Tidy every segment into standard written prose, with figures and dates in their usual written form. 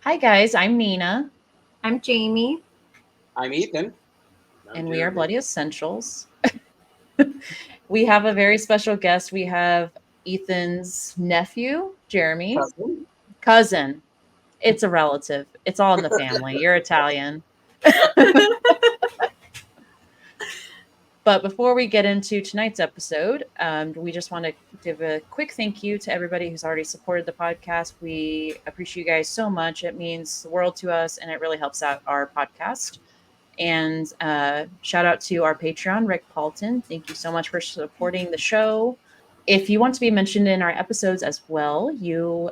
Hi guys, I'm Nina. I'm Jamie. I'm Ethan. And we are Bloody Essentials. We have a very special guest. We have Ethan's nephew, Jeremy. Cousin. It's a relative. It's all in the family. You're Italian. But before we get into tonight's episode, we just want to give a quick thank you to everybody who's already supported the podcast. We appreciate you guys so much. It means the world to us, and it really helps out our podcast. And shout out to our Patreon, Rick Paulton. Thank you so much for supporting the show. If you want to be mentioned in our episodes as well, you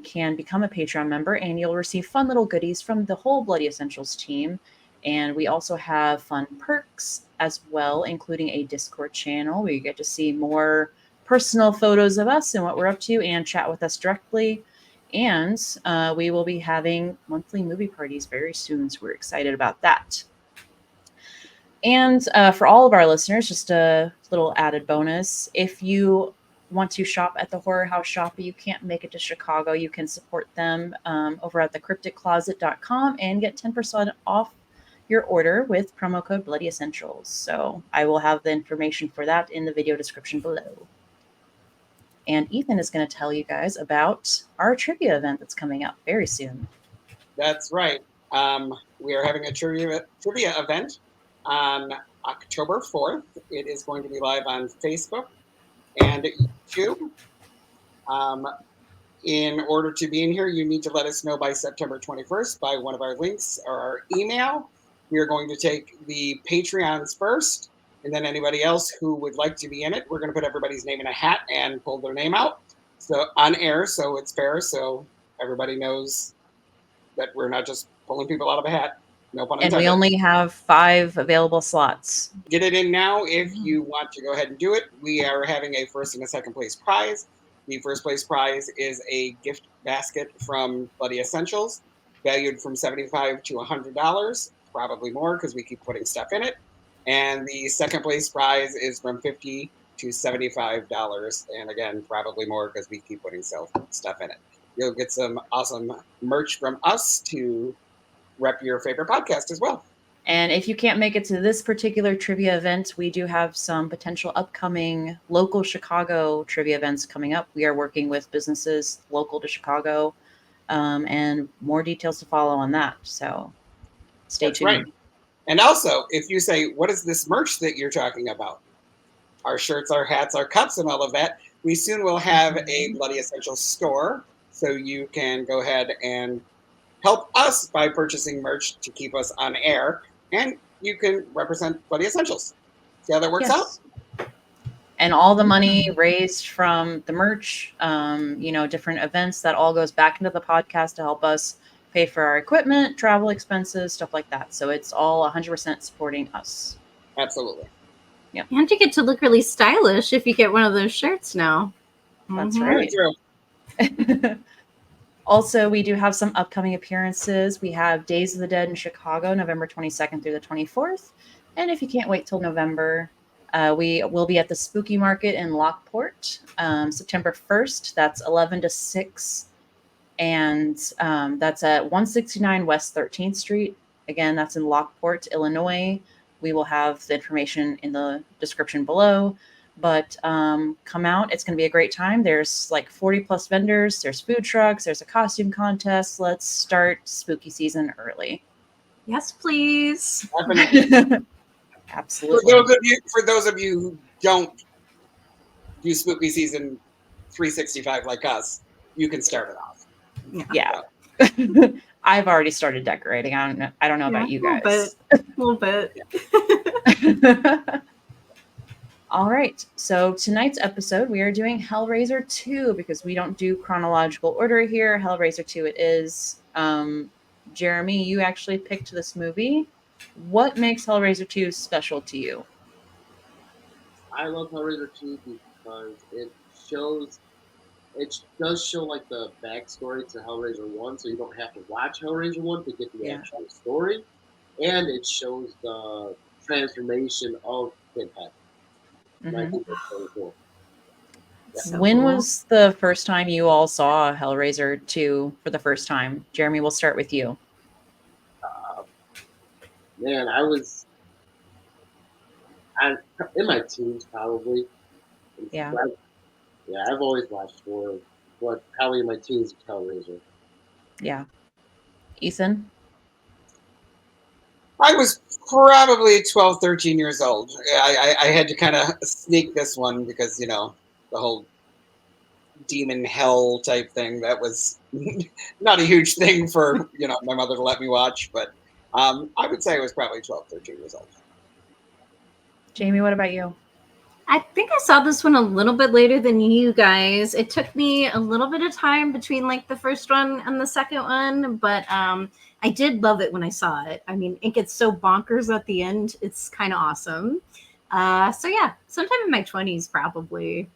can become a Patreon member and you'll receive fun little goodies from the whole Bloody Essentials team. And we also have fun perks as well, including a Discord channel where you get to see more personal photos of us and what we're up to and chat with us directly. And we will be having monthly movie parties very soon, so we're excited about that. And for all of our listeners, just a little added bonus. If you want to shop at the Horror House Shop, but you can't make it to Chicago, you can support them over at thecrypticcloset.com and get 10% off your order with promo code Bloody Essentials. So I will have the information for that in the video description below. And Ethan is going to tell you guys about our trivia event that's coming up very soon. That's right. We are having a trivia event on October 4th. It is going to be live on Facebook and YouTube. In order to be in here, you need to let us know by September 21st by one of our links or our email. We are going to take the Patreons first, and then anybody else who would like to be in it. We're going to put everybody's name in a hat and pull their name out so on air, so it's fair, so everybody knows that we're not just pulling people out of a hat. No pun intended. And we only have 5 available slots. Get it in now if you want to go ahead and do it. We are having a first and a second place prize. The first place prize is a gift basket from Bloody Essentials, valued from $75 to $100, probably more because we keep putting stuff in it. And the second place prize is from $50 to $75, and again, probably more because we keep putting stuff in it. You'll get some awesome merch from us to rep your favorite podcast as well. And if you can't make it to this particular trivia event, we do have some potential upcoming local Chicago trivia events coming up. We are working with businesses local to Chicago, and more details to follow on that. So stay tuned. Right. And also, if you say, what is this merch that you're talking about? Our shirts, our hats, our cups, and all of that. We soon will have a Bloody Essentials store, so you can go ahead and help us by purchasing merch to keep us on air. And you can represent Bloody Essentials. See how that works out? And all the money raised from the merch, different events, that all goes back into the podcast to help us pay for our equipment, travel expenses, stuff like that. So it's all 100% supporting us. Absolutely. Yeah. And you get to look really stylish if you get one of those shirts now. That's right. True. Also, we do have some upcoming appearances. We have Days of the Dead in Chicago, November 22nd through the 24th. And if you can't wait till November, we will be at the Spooky Market in Lockport, September 1st. That's 11 to 6. And that's at 169 West 13th Street. Again, that's in Lockport, Illinois. We will have the information in the description below. But come out. It's going to be a great time. There's like 40 plus vendors. There's food trucks. There's a costume contest. Let's start spooky season early. Yes, please. Absolutely. For those of you who don't do spooky season 365 like us, you can start it off. Yeah. I've already started decorating. I don't know about you guys. A little bit. All right, so tonight's episode, we are doing Hellraiser 2 because we don't do chronological order here. Hellraiser 2 it is. Jeremy, you actually picked this movie. What makes Hellraiser 2 special to you? I love Hellraiser 2 because it does show like the backstory to Hellraiser 1, so you don't have to watch Hellraiser 1 to get the actual story. And it shows the transformation of Pinhead. Mm-hmm. I think that's really cool. So When cool. was the first time you all saw Hellraiser 2 for the first time? Jeremy, we'll start with you. Man, I in my teens probably. Yeah. Yeah, I've always watched horror, but probably in my teens, Hellraiser. Yeah. Ethan? I was probably 12, 13 years old. I had to kind of sneak this one because, the whole demon hell type thing, that was not a huge thing for, my mother to let me watch. But I would say I was probably 12, 13 years old. Jamie, what about you? I think I saw this one a little bit later than you guys. It took me a little bit of time between like the first one and the second one, but I did love it when I saw it. I mean, it gets so bonkers at the end. It's kind of awesome. So yeah, sometime in my 20s probably.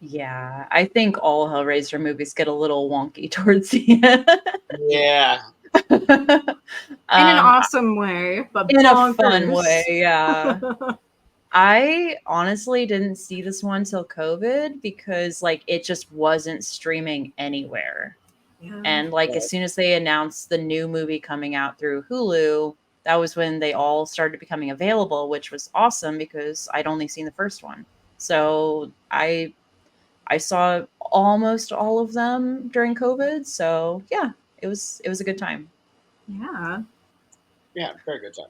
Yeah, I think all Hellraiser movies get a little wonky towards the end. Yeah. In an awesome way, but in bonkers. a fun way, yeah. I honestly didn't see this one till COVID because it just wasn't streaming anywhere. Yeah. And as soon as they announced the new movie coming out through Hulu, that was when they all started becoming available, which was awesome because I'd only seen the first one. So I saw almost all of them during COVID. So yeah, it was a good time. Yeah. Yeah, very good job.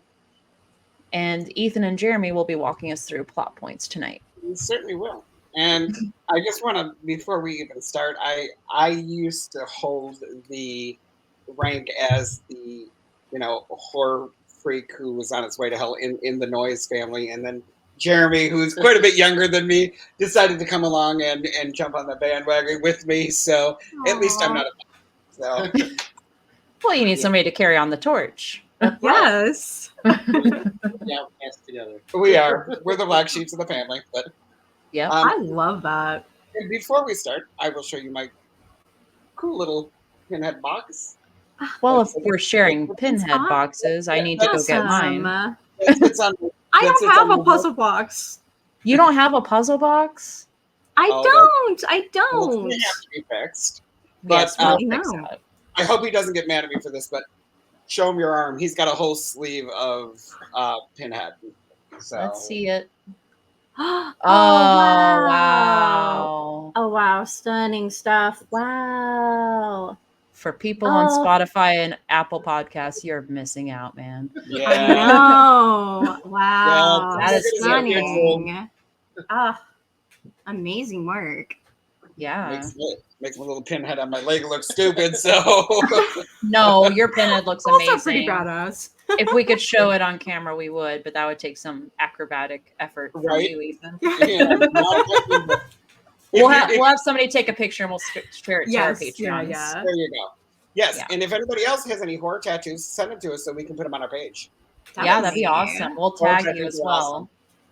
And Ethan and Jeremy will be walking us through plot points tonight. You certainly will. And I just want to, before we even start, I used to hold the rank as the, horror freak who was on his way to hell in the Noyes family. And then Jeremy, who's quite a bit younger than me, decided to come along and jump on the bandwagon with me. So at least I'm not a so. Well, you need somebody to carry on the torch. Yes. Yeah, cast together. We are. We're the black sheeps of the family. But yeah, I love that. and before we start, I will show you my cool little pinhead box. well, if we're sharing pinhead awesome. boxes, I need to go get mine. It's on, I don't have a puzzle box. You don't have a puzzle box? I don't. Well, it's going to have to be fixed. But Yes, we'll fix no. that. I hope he doesn't get mad at me for this, but show him your arm. He's got a whole sleeve of pinhead. So Let's see it. Oh, wow. wow. Oh, wow. Stunning stuff. Wow. For people on Spotify and Apple Podcasts, you're missing out, man. Yeah. I know. Wow. Yeah, that is stunning. Amazing work. Yeah. Makes my little pinhead on my leg look stupid, so No, your pinhead looks amazing. Also pretty badass. If we could show it on camera, we would, but that would take some acrobatic effort from Right? you, Ethan. Yeah, We'll have somebody take a picture and we'll share it to our Yes, Patreons. yeah. there you go. Yes, Yeah. and if anybody else has any horror tattoos, send them to us so we can put them on our page. That'd be awesome. We'll Horror tag you tattoos as are well. awesome.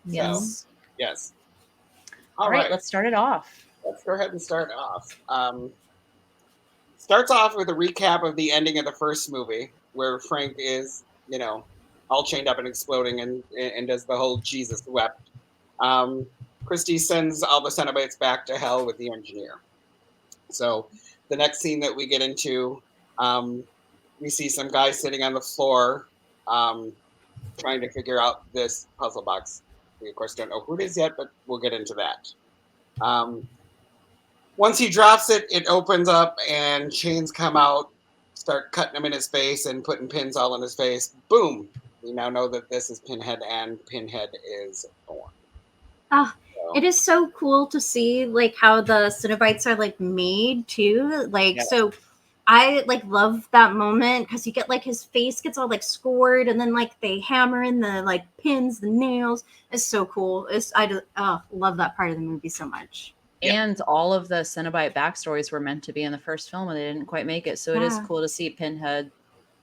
Yes. Yes. All right, let's start it off. Let's go ahead and start off. Starts off with a recap of the ending of the first movie, where Frank is, all chained up and exploding and does the whole Jesus wept. Christy sends all the cenobites back to hell with the engineer. So the next scene that we get into, we see some guy sitting on the floor trying to figure out this puzzle box. We, of course, don't know who it is yet, but we'll get into that. Once he drops it, it opens up and chains come out, start cutting him in his face and putting pins all in his face. Boom! We now know that this is Pinhead and Pinhead is Thorn. It is so cool to see how the cenobites are made too. So I love that moment because you get his face gets all scored and then they hammer in the pins, the nails. It's so cool. I love that part of the movie so much. And all of the Cenobite backstories were meant to be in the first film and they didn't quite make it. So it is cool to see Pinhead,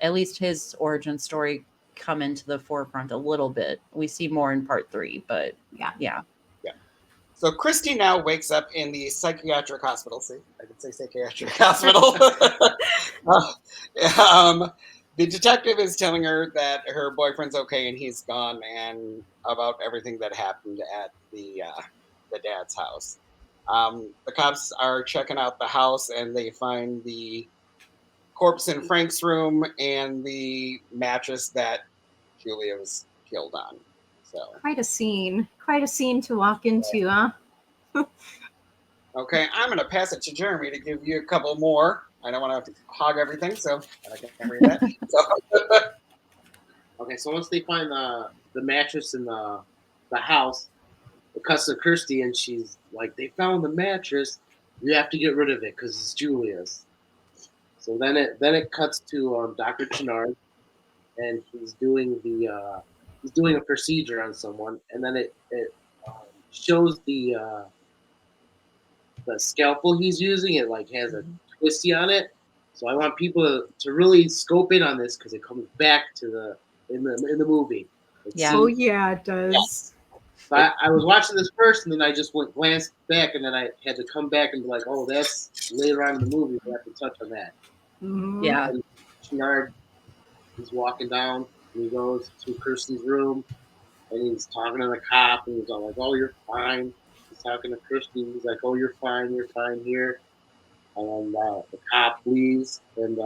at least his origin story, come into the forefront a little bit. We see more in part 3, but yeah. So Christy now wakes up in the psychiatric hospital. See, I could say psychiatric hospital. The detective is telling her that her boyfriend's okay and he's gone, and about everything that happened at the dad's house. The cops are checking out the house and they find the corpse in Frank's room and the mattress that Julia was killed on. So Quite a scene. Quite a scene to walk into, huh? okay, I'm going to pass it to Jeremy to give you a couple more. I don't want to hog everything, so I can't read that. So, Okay, so once they find the mattress in the house, it cuts to Kirsty, and she's like, "They found the mattress. You have to get rid of it because it's Julia's." So then it cuts to Dr. Chenard, and he's doing a procedure on someone, and then it shows the scalpel he's using. It like has a twisty on it. So I want people to really scope in on this because it comes back to in the movie. Yeah. Oh yeah, it does. So I was watching this first, and then I just glanced back, and then I had to come back and be like, "Oh, that's later on in the movie. We have to touch on that." Mhm. Yeah. And Chenard is walking down, and he goes to Kirsty's room, and he's talking to the cop, and he's all like, "Oh, you're fine." He's talking to Kirsty. He's like, "Oh, you're fine here." And the cop leaves, and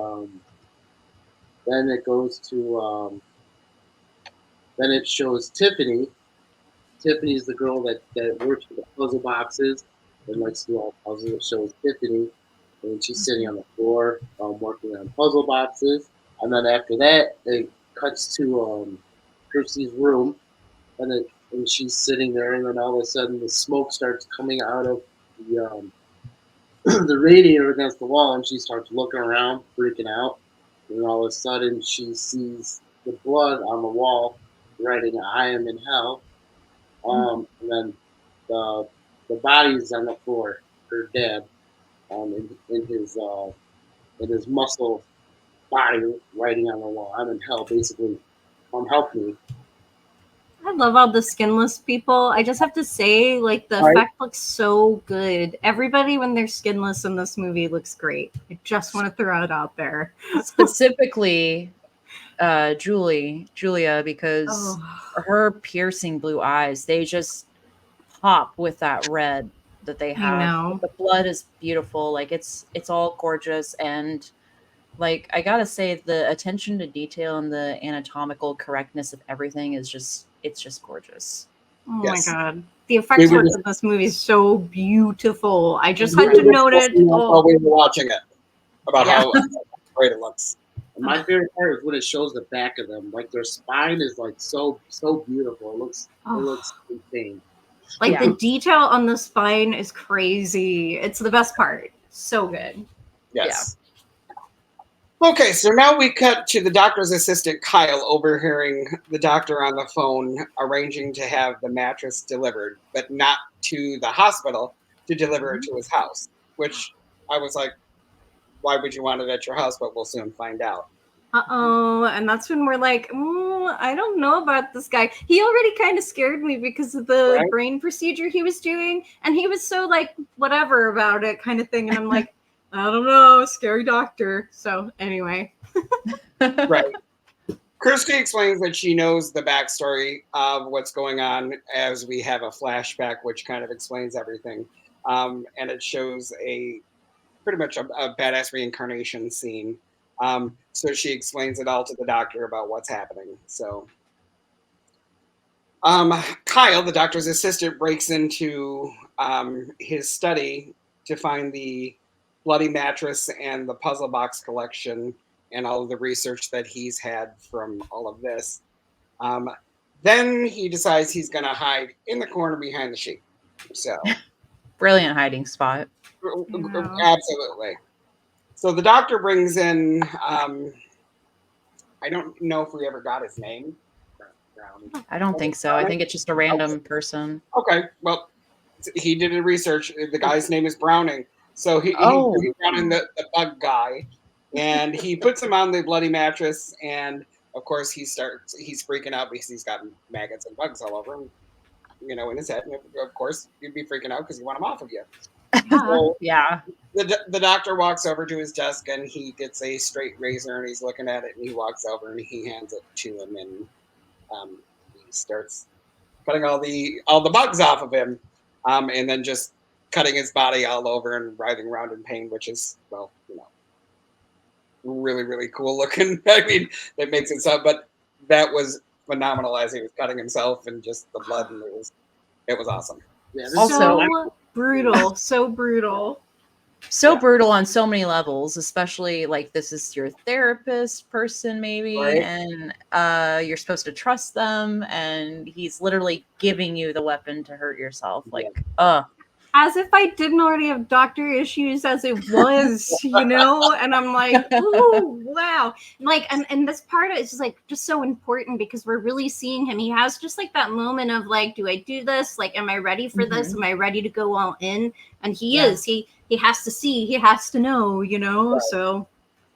then it goes to then it shows Tiffany. Tiffany's the girl that works with the puzzle boxes and likes to do all puzzles. It shows Tiffany, and she's sitting on the floor working on puzzle boxes. And then after that, it cuts to Kirsty's room, and she's sitting there, and then all of a sudden the smoke starts coming out of the the radiator against the wall, and she starts looking around, freaking out. And all of a sudden, she sees the blood on the wall, writing "I am in hell." And then the body's on the floor, her dad, in his muscle body, writing on the wall, "I'm in hell." Basically, help me. I love all the skinless people. I just have to say, like, the Right. effect looks so good. Everybody, when they're skinless in this movie, looks great. I just want to throw it out there. Specifically, Julia, because Oh, her piercing blue eyes, they just pop with that red that they I have. know. The blood is beautiful. Like it's all gorgeous, and like I gotta say, the attention to detail and the anatomical correctness of everything is just gorgeous. Oh yes. my god. The effects were work just- in this movie is so beautiful. I just we had were to note it. discussing that while Oh, we were watching it about Yeah. how great it looks. And my favorite part is when it shows the back of them. Like their spine is like so beautiful. It looks insane. like Yeah. the detail on the spine is crazy. It's the best part. So good. Yes. Okay, so now we cut to the doctor's assistant, Kyle, overhearing the doctor on the phone arranging to have the mattress delivered, but not to the hospital, to deliver it to his house, which I was like, why would you want it at your house? But we'll soon find out. Uh-oh. And that's when we're like, I don't know about this guy. He already kind of scared me because of the Right. brain procedure he was doing. And he was so like, whatever about it kind of thing. And I'm like, I don't know, scary doctor. So anyway. Right. Kirsty explains that she knows the backstory of what's going on as we have a flashback, which kind of explains everything. And it shows pretty much a badass reincarnation scene. So she explains it all to the doctor about what's happening. So Kyle, the doctor's assistant, breaks into his study to find the bloody mattress and the puzzle box collection and all of the research that he's had from all of this. Then he decides he's going to hide in the corner behind the sheet. So, Brilliant hiding spot. Yeah. absolutely. So the doctor brings in, I don't know if we ever got his name. Brownie. I don't think so. I think it's just a random person. Okay, well, he did a research. The guy's name is Browning. So he's Browning, the bug guy. And he puts him on the bloody mattress. And of course, he's freaking out because he's got maggots and bugs all over him, in his head. And of course, you'd be freaking out because you want him off of you. So Yeah. the doctor walks over to his desk and he gets a straight razor and he's looking at it and he walks over and he hands it to him and he starts cutting all the bugs off of him, and then just cutting his body all over and writhing around in pain, which is, well, really, really cool looking. I mean, that makes it sound, but that was phenomenal as he was cutting himself and just the blood, and it was awesome. Yeah, So brutal, so brutal. So brutal on so many levels, especially like this is your therapist person maybe, Right. and you're supposed to trust them, and he's literally giving you the weapon to hurt yourself. Like, as if I didn't already have doctor issues as it was, and I'm like, ooh, wow. Like, and this part is just like just so important because we're really seeing him. He has just like that moment of like, do I do this? Like, am I ready for this? Am I ready to go all in? And he is. He has to see, he has to know, Right. So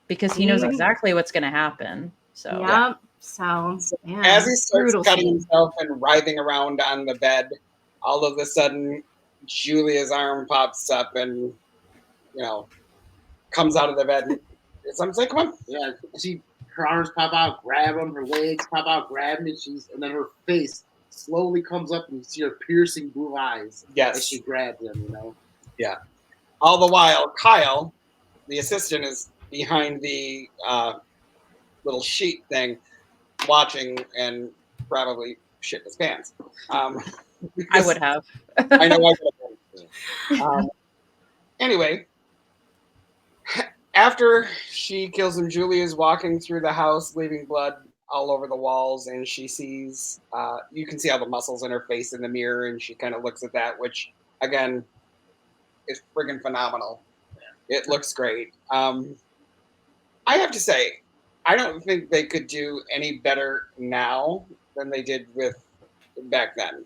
because he knows exactly what's going to happen. So So as he starts cutting himself and writhing around on the bed, all of a sudden Julia's arm pops up and comes out of the bed. And I'm like, come on. Yeah, her arms pop out, grab him. Her legs pop out, grab him, and then her face slowly comes up, and you see her piercing blue eyes. Yes, as she grabs him. Yeah. All the while, Kyle, the assistant, is behind the little sheet thing, watching and probably shit his pants. I would have. I know I would have. Anyway, after she kills him, Julia is walking through the house, leaving blood all over the walls, and she sees, you can see all the muscles in her face in the mirror, and she kind of looks at that, which, again, is friggin' phenomenal. It looks great. I have to say, I don't think they could do any better now than they did with back then,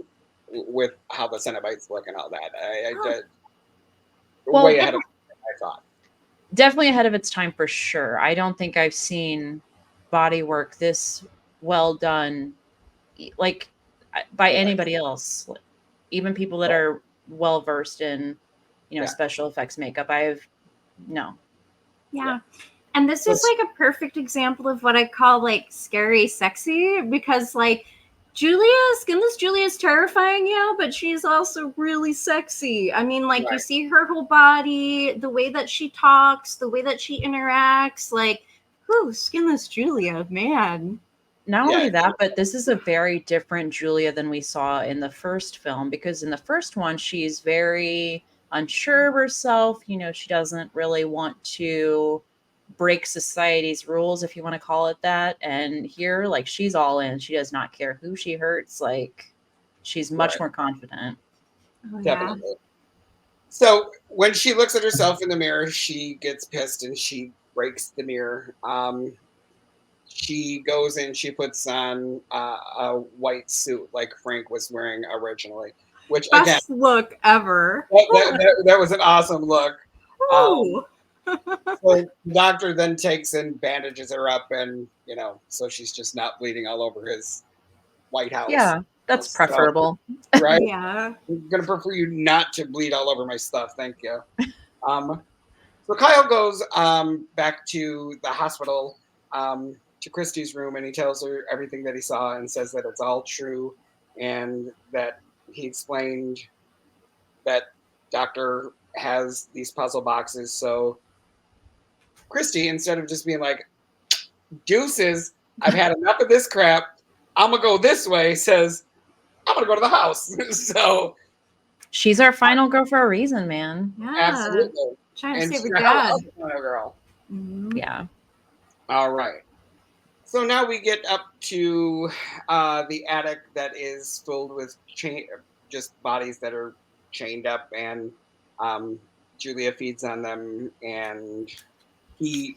with how the Cenobites look and all that. I did way ahead of what I thought. Definitely ahead of its time for sure. I don't think I've seen body work this well done, like by anybody else, even people that are well versed in, special effects makeup. Yeah. And this is like a perfect example of what I call like scary sexy, because like skinless Julia is terrifying, but she's also really sexy. I mean, like you see her whole body, the way that she talks, the way that she interacts, like, whew, skinless Julia, man. Not only that, but this is a very different Julia than we saw in the first film, because in the first one, she's very unsure of herself. She doesn't really want to break society's rules, if you want to call it that. And here, like, she's all in. She does not care who she hurts. Like, she's much more confident. Definitely. So when she looks at herself in the mirror, she gets pissed and she breaks the mirror. She goes in, she puts on a white suit like Frank was wearing originally, which best look ever. That was an awesome look. So the doctor then takes and bandages her up, and so she's just not bleeding all over his White House. Yeah, that's preferable, right? Yeah, I'm gonna prefer you not to bleed all over my stuff. Thank you. So Kyle goes back to the hospital, to Christy's room, and he tells her everything that he saw and says that it's all true, and that he explained that Doctor has these puzzle boxes. So Christy, instead of just being like, deuces, I've had enough of this crap, I'm gonna go this way, says, I'm gonna go to the house. So she's our final girl for a reason, man. Yeah. Absolutely. Trying to save her dad. Girl. Mm-hmm. Yeah. All right. So now we get up to the attic that is filled with just bodies that are chained up, and Julia feeds on them, and the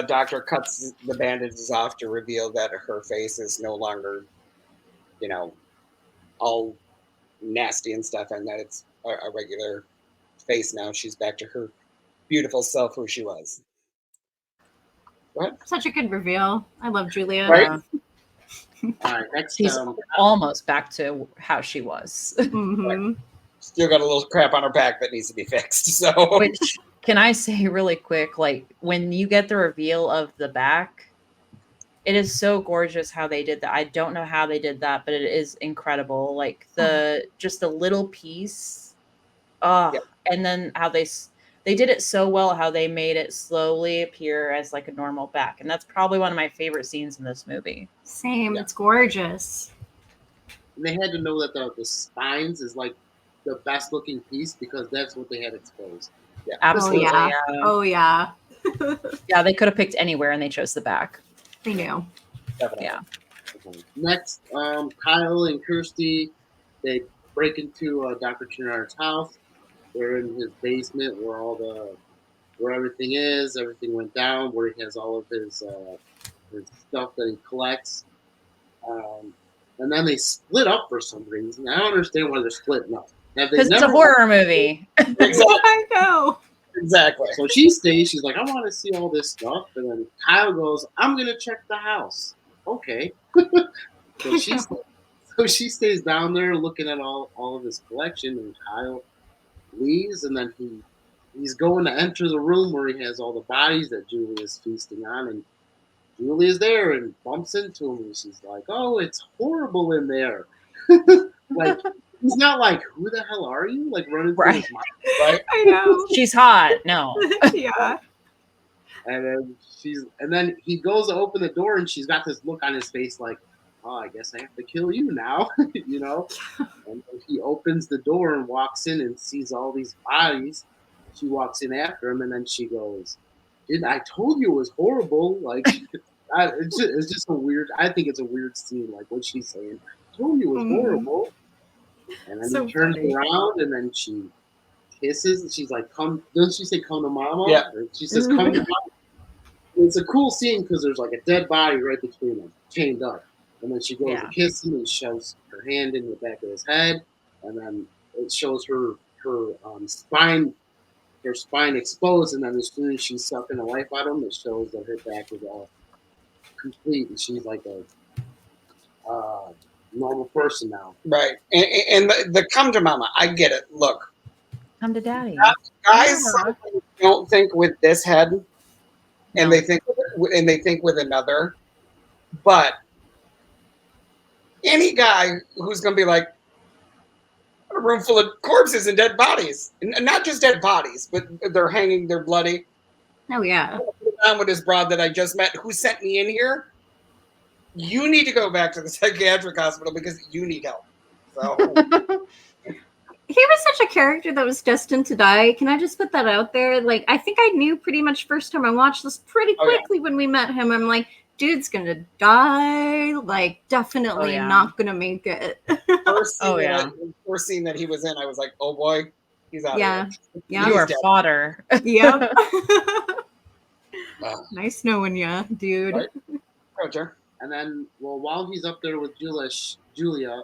doctor cuts the bandages off to reveal that her face is no longer, all nasty and stuff, and that it's a regular face now. She's back to her beautiful self, who she was. What? Such a good reveal. I love Julia. Right? All right, next. She's almost back to how she was. Mm-hmm. Right. Still got a little crap on her back that needs to be fixed. So, which, can I say really quick, like when you get the reveal of the back, it is so gorgeous how they did that. I don't know how they did that, but it is incredible. Like just a little piece. Oh, and then how they did it so well, how they made it slowly appear as like a normal back, and that's probably one of my favorite scenes in this movie. Same. It's gorgeous. And they had to know that the spines is like the best looking piece because that's what they had exposed. Yeah. Absolutely. Oh yeah. Oh yeah. Yeah, they could have picked anywhere, and they chose the back. They knew. Definitely. Yeah. Okay. Next, Kyle and Kirsty, they break into Dr. Chenard's house. They're in his basement where everything is. Everything went down, where he has all of his stuff that he collects. And then they split up for some reason. I don't understand why they're splitting up. Because it's a horror movie. Exactly. I know. Exactly. So she stays. She's like, I want to see all this stuff. And then Kyle goes, I'm going to check the house. Okay. So she stays down there looking at all of his collection. And Kyle leaves. And then he's going to enter the room where he has all the bodies that Julie is feasting on. And Julia's there and bumps into him. And she's like, oh, it's horrible in there. Like, he's not like, who the hell are you? Like, running through his mind, right? I know. She's hot. No. Yeah. And then he goes to open the door, and she's got this look on his face like, oh, I guess I have to kill you now, you know? And he opens the door and walks in and sees all these bodies. She walks in after him, and then she goes, I told you it was horrible. Like, it's just a weird, I think it's a weird scene, like what she's saying. I told you it was horrible. And then So he turns funny. around, and then she kisses, and she's like, come, doesn't she say come to mama? Yeah. Or she says come to mama. It's a cool scene because there's like a dead body right between them, chained up. And then she goes to kiss him and shoves her hand in the back of his head. And then it shows her spine exposed. And then as soon as she's sucking the life out of him, it shows that her back is all complete. And she's like a normal person now. Right. And the come to mama, I get it. Look. Come to daddy. Guys don't think with this head. And they think with another, but any guy who's going to be like a room full of corpses and dead bodies, and not just dead bodies, but they're hanging, they're bloody. Oh yeah. I'm with this broad that I just met who sent me in here. You need to go back to the psychiatric hospital because you need help. So. He was such a character that was destined to die. Can I just put that out there? Like, I think I knew pretty much first time I watched this pretty quickly when we met him. I'm like, dude's gonna die. Like, definitely not gonna make it. First scene that he was in, I was like, oh boy, he's out. Yeah, yeah. You are fodder. Yep. Nice knowing you, dude. Right. Roger. And then, well, while he's up there with Julia,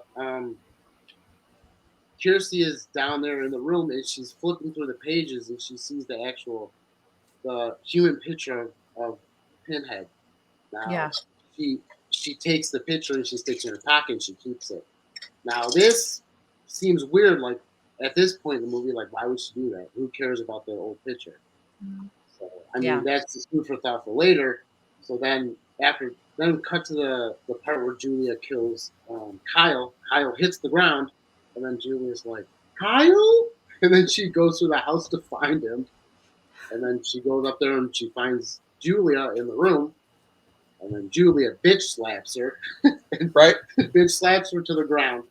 Kirsty is down there in the room, and she's flipping through the pages, and she sees the human picture of Pinhead. Now, she takes the picture and she sticks it in her pocket and she keeps it. Now, this seems weird. Like at this point in the movie, like why would she do that? Who cares about the old picture? So I mean, that's food for thought for later. So then we cut to the part where Julia kills Kyle. Kyle hits the ground. And then Julia's like, Kyle? And then she goes through the house to find him. And then she goes up there and she finds Julia in the room. And then Julia bitch slaps her. Right? Bitch slaps her to the ground.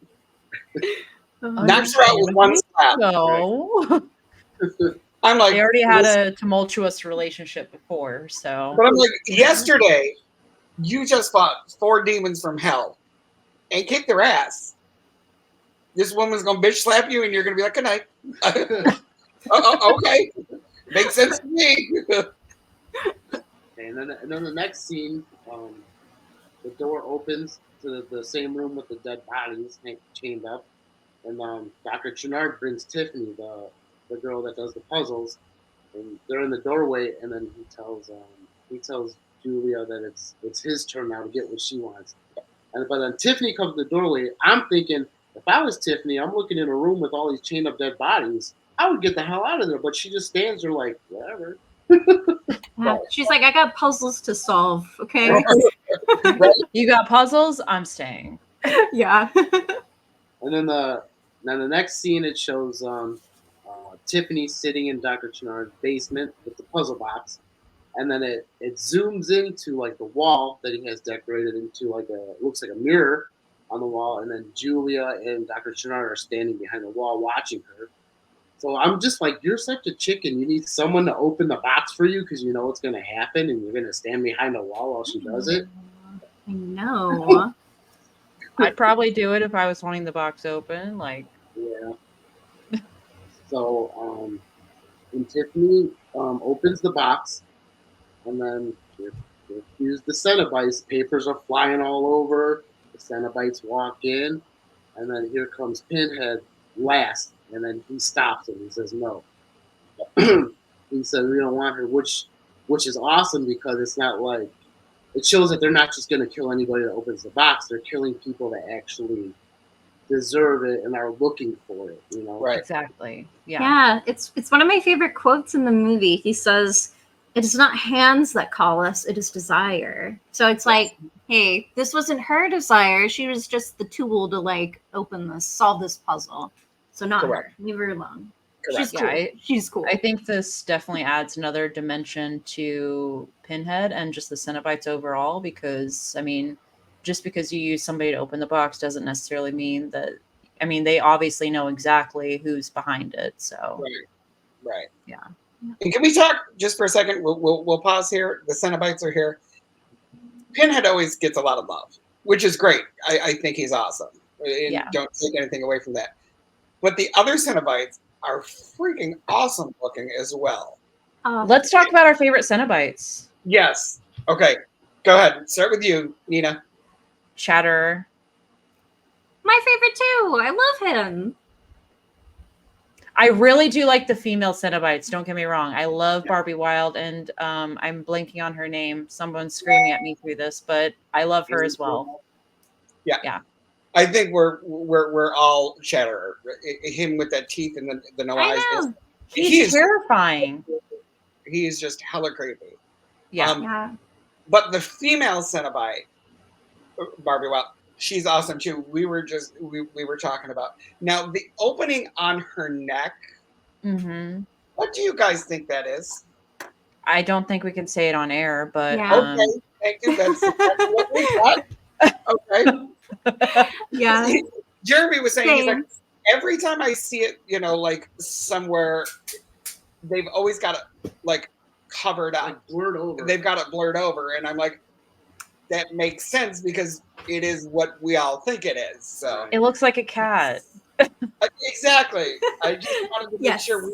Knocks her out with one slap. No. I'm like, they already had a tumultuous relationship before, so. But I'm like, yesterday, you just fought 4 demons from hell and kicked their ass. This woman's gonna bitch slap you, and you're gonna be like, "Good night." Okay, makes sense to me. And then the next scene, the door opens to the same room with the dead bodies chained up, and Dr. Chenard brings Tiffany, the girl that does the puzzles, and they're in the doorway, and then he tells Julia that it's his turn now to get what she wants. But then Tiffany comes to the doorway. I'm thinking, if I was Tiffany, I'm looking in a room with all these chained up dead bodies, I would get the hell out of there. But she just stands there like, whatever. She's like, I got puzzles to solve, okay? You got puzzles? I'm staying. Yeah. And then the next scene, it shows Tiffany's sitting in Dr. Chenard's basement with the puzzle box, and then it zooms into like the wall that he has decorated into like looks like a mirror on the wall, and then Julia and Dr. Chenard are standing behind the wall watching her. So I'm just like, you're such a chicken. You need someone to open the box for you because you know what's going to happen, and you're going to stand behind the wall while she does it. I know. I'd probably do it if I was wanting the box open. Like, Yeah. So, and Tiffany opens the box, and then here's the cenobites. Papers are flying all over. The cenobites walk in, and then here comes Pinhead last, and then he stops him. He says no. He said we don't want her, which is awesome because it's not like it shows that they're not just going to kill anybody that opens the box. They're killing people that actually deserve it and are looking for it. You know, Right. exactly. Yeah. Yeah, it's one of my favorite quotes in the movie. He says, "It is not hands that call us; it is desire." So it's like, hey, this wasn't her desire. She was just the tool to like solve this puzzle. So not Correct. her. Leave her alone. Correct. She's cool. She's cool. I think this definitely adds another dimension to Pinhead and just the Cenobites overall, because, I mean, just because you use somebody to open the box doesn't necessarily mean that, I mean, they obviously know exactly who's behind it. So, Right. Yeah. And can we talk just for a second? We'll pause here. The Cenobites are here. Pinhead always gets a lot of love, which is great. I think he's awesome. And Yeah. don't take anything away from that. But the other Cenobites are freaking awesome looking as well. Let's talk about our favorite Cenobites. Yes. Okay. Go ahead. Start with you, Nina. Chatterer. My favorite too. I love him. I really do like the female Cenobites. Don't get me wrong. I love Barbie Wilde, and I'm blanking on her name. Someone's screaming at me through this, but I love her as well. Yeah. I think we're all Chatterer. Him with that teeth and the no eyes. He's terrifying. He is just hella creepy. Yeah. But the female Cenobite, Barbie Wilde, she's awesome too. We were talking about now the opening on her neck. Mm-hmm. What do you guys think that is? I don't think we can say it on air, but okay, thank you. That's what we got. Okay. Yeah. Jeremy was saying, he's like, every time I see it, you know, like somewhere, they've always got it like covered up, like blurred over. They've got it blurred over, and I'm like, that makes sense because it is what we all think it is. So it looks like a cat. Exactly. I just wanted to make sure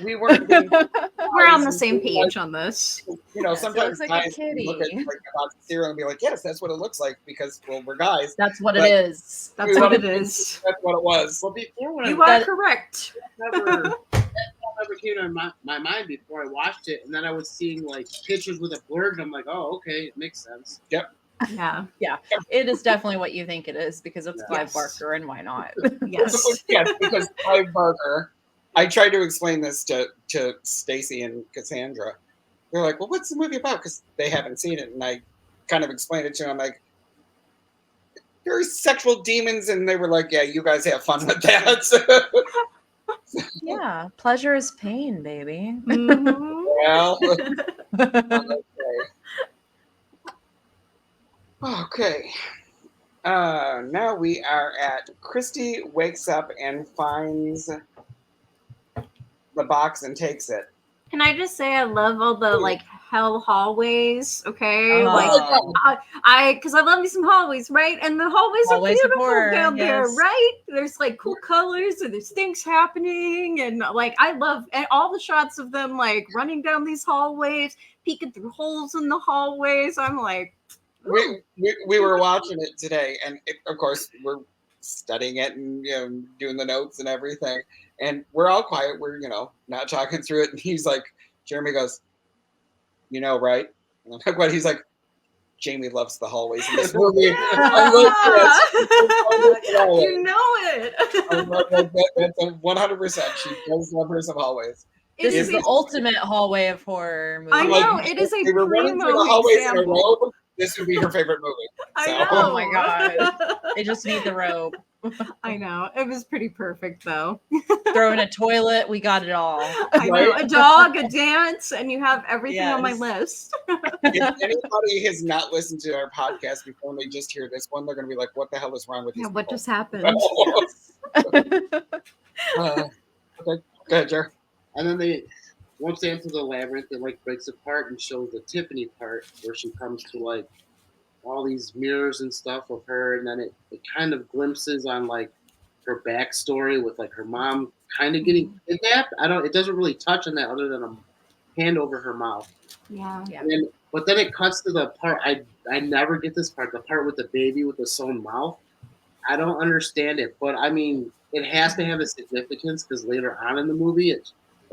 we weren't. We're on the same page on this. You know, sometimes like guys a kitty. look at about cereal and be like, "Yes, that's what it looks like," because we're guys. That's what it is. That's what it is. That's what it was. Well, before when you are correct. That never came to my mind before I watched it, and then I was seeing like pictures with it blurred, and I'm like, "Oh, okay, it makes sense." Yep. Yeah. It is definitely what you think it is because it's Clive Barker, and why not? Yes. Yes, because Clive Barker. I tried to explain this to Stacy and Cassandra. They're like, "Well, what's the movie about?" Because they haven't seen it, and I kind of explained it to them. I'm like, "There's sexual demons," and they were like, "Yeah, you guys have fun with that." Yeah, pleasure is pain, baby. Mm-hmm. Well, okay. Now we are at Christy wakes up and finds the box and takes it. Can I just say I love all the like hell hallways? Okay, because I love me some hallways, right? And the hallways are beautiful down there, right? There's like cool colors and there's things happening, and like I love all the shots of them like running down these hallways, peeking through holes in the hallways. I'm like. We were watching it today, and of course we're studying it and doing the notes and everything, and we're all quiet. We're not talking through it, and he's like, Jeremy goes, right? And I'm like, what? He's like, Jamie loves the hallways in this movie. You know it. That's 100%. She does love her some hallways. This is the ultimate hallway of horror movie. I know it is a primo example. This would be her favorite movie. I So. know. Oh my god! They just need the robe. I know. It was pretty perfect though. throw in a toilet. We got it all. I know, a dog, a dance, and you have everything on my Yes. list. If anybody has not listened to our podcast before and they just hear this one, they're going to be like, what the hell is wrong with these Yeah, what people? just happened? Okay, go ahead, Jer. And then once they enter the labyrinth, it like breaks apart and shows the Tiffany part where she comes to like all these mirrors and stuff of her, and then it kind of glimpses on like her backstory with like her mom kind of getting kidnapped. It doesn't really touch on that other than a hand over her mouth. Yeah. But then it cuts to the part I never get this part, the part with the baby with the sewn mouth. I don't understand it, but I mean, it has to have a significance because later on in the movie, it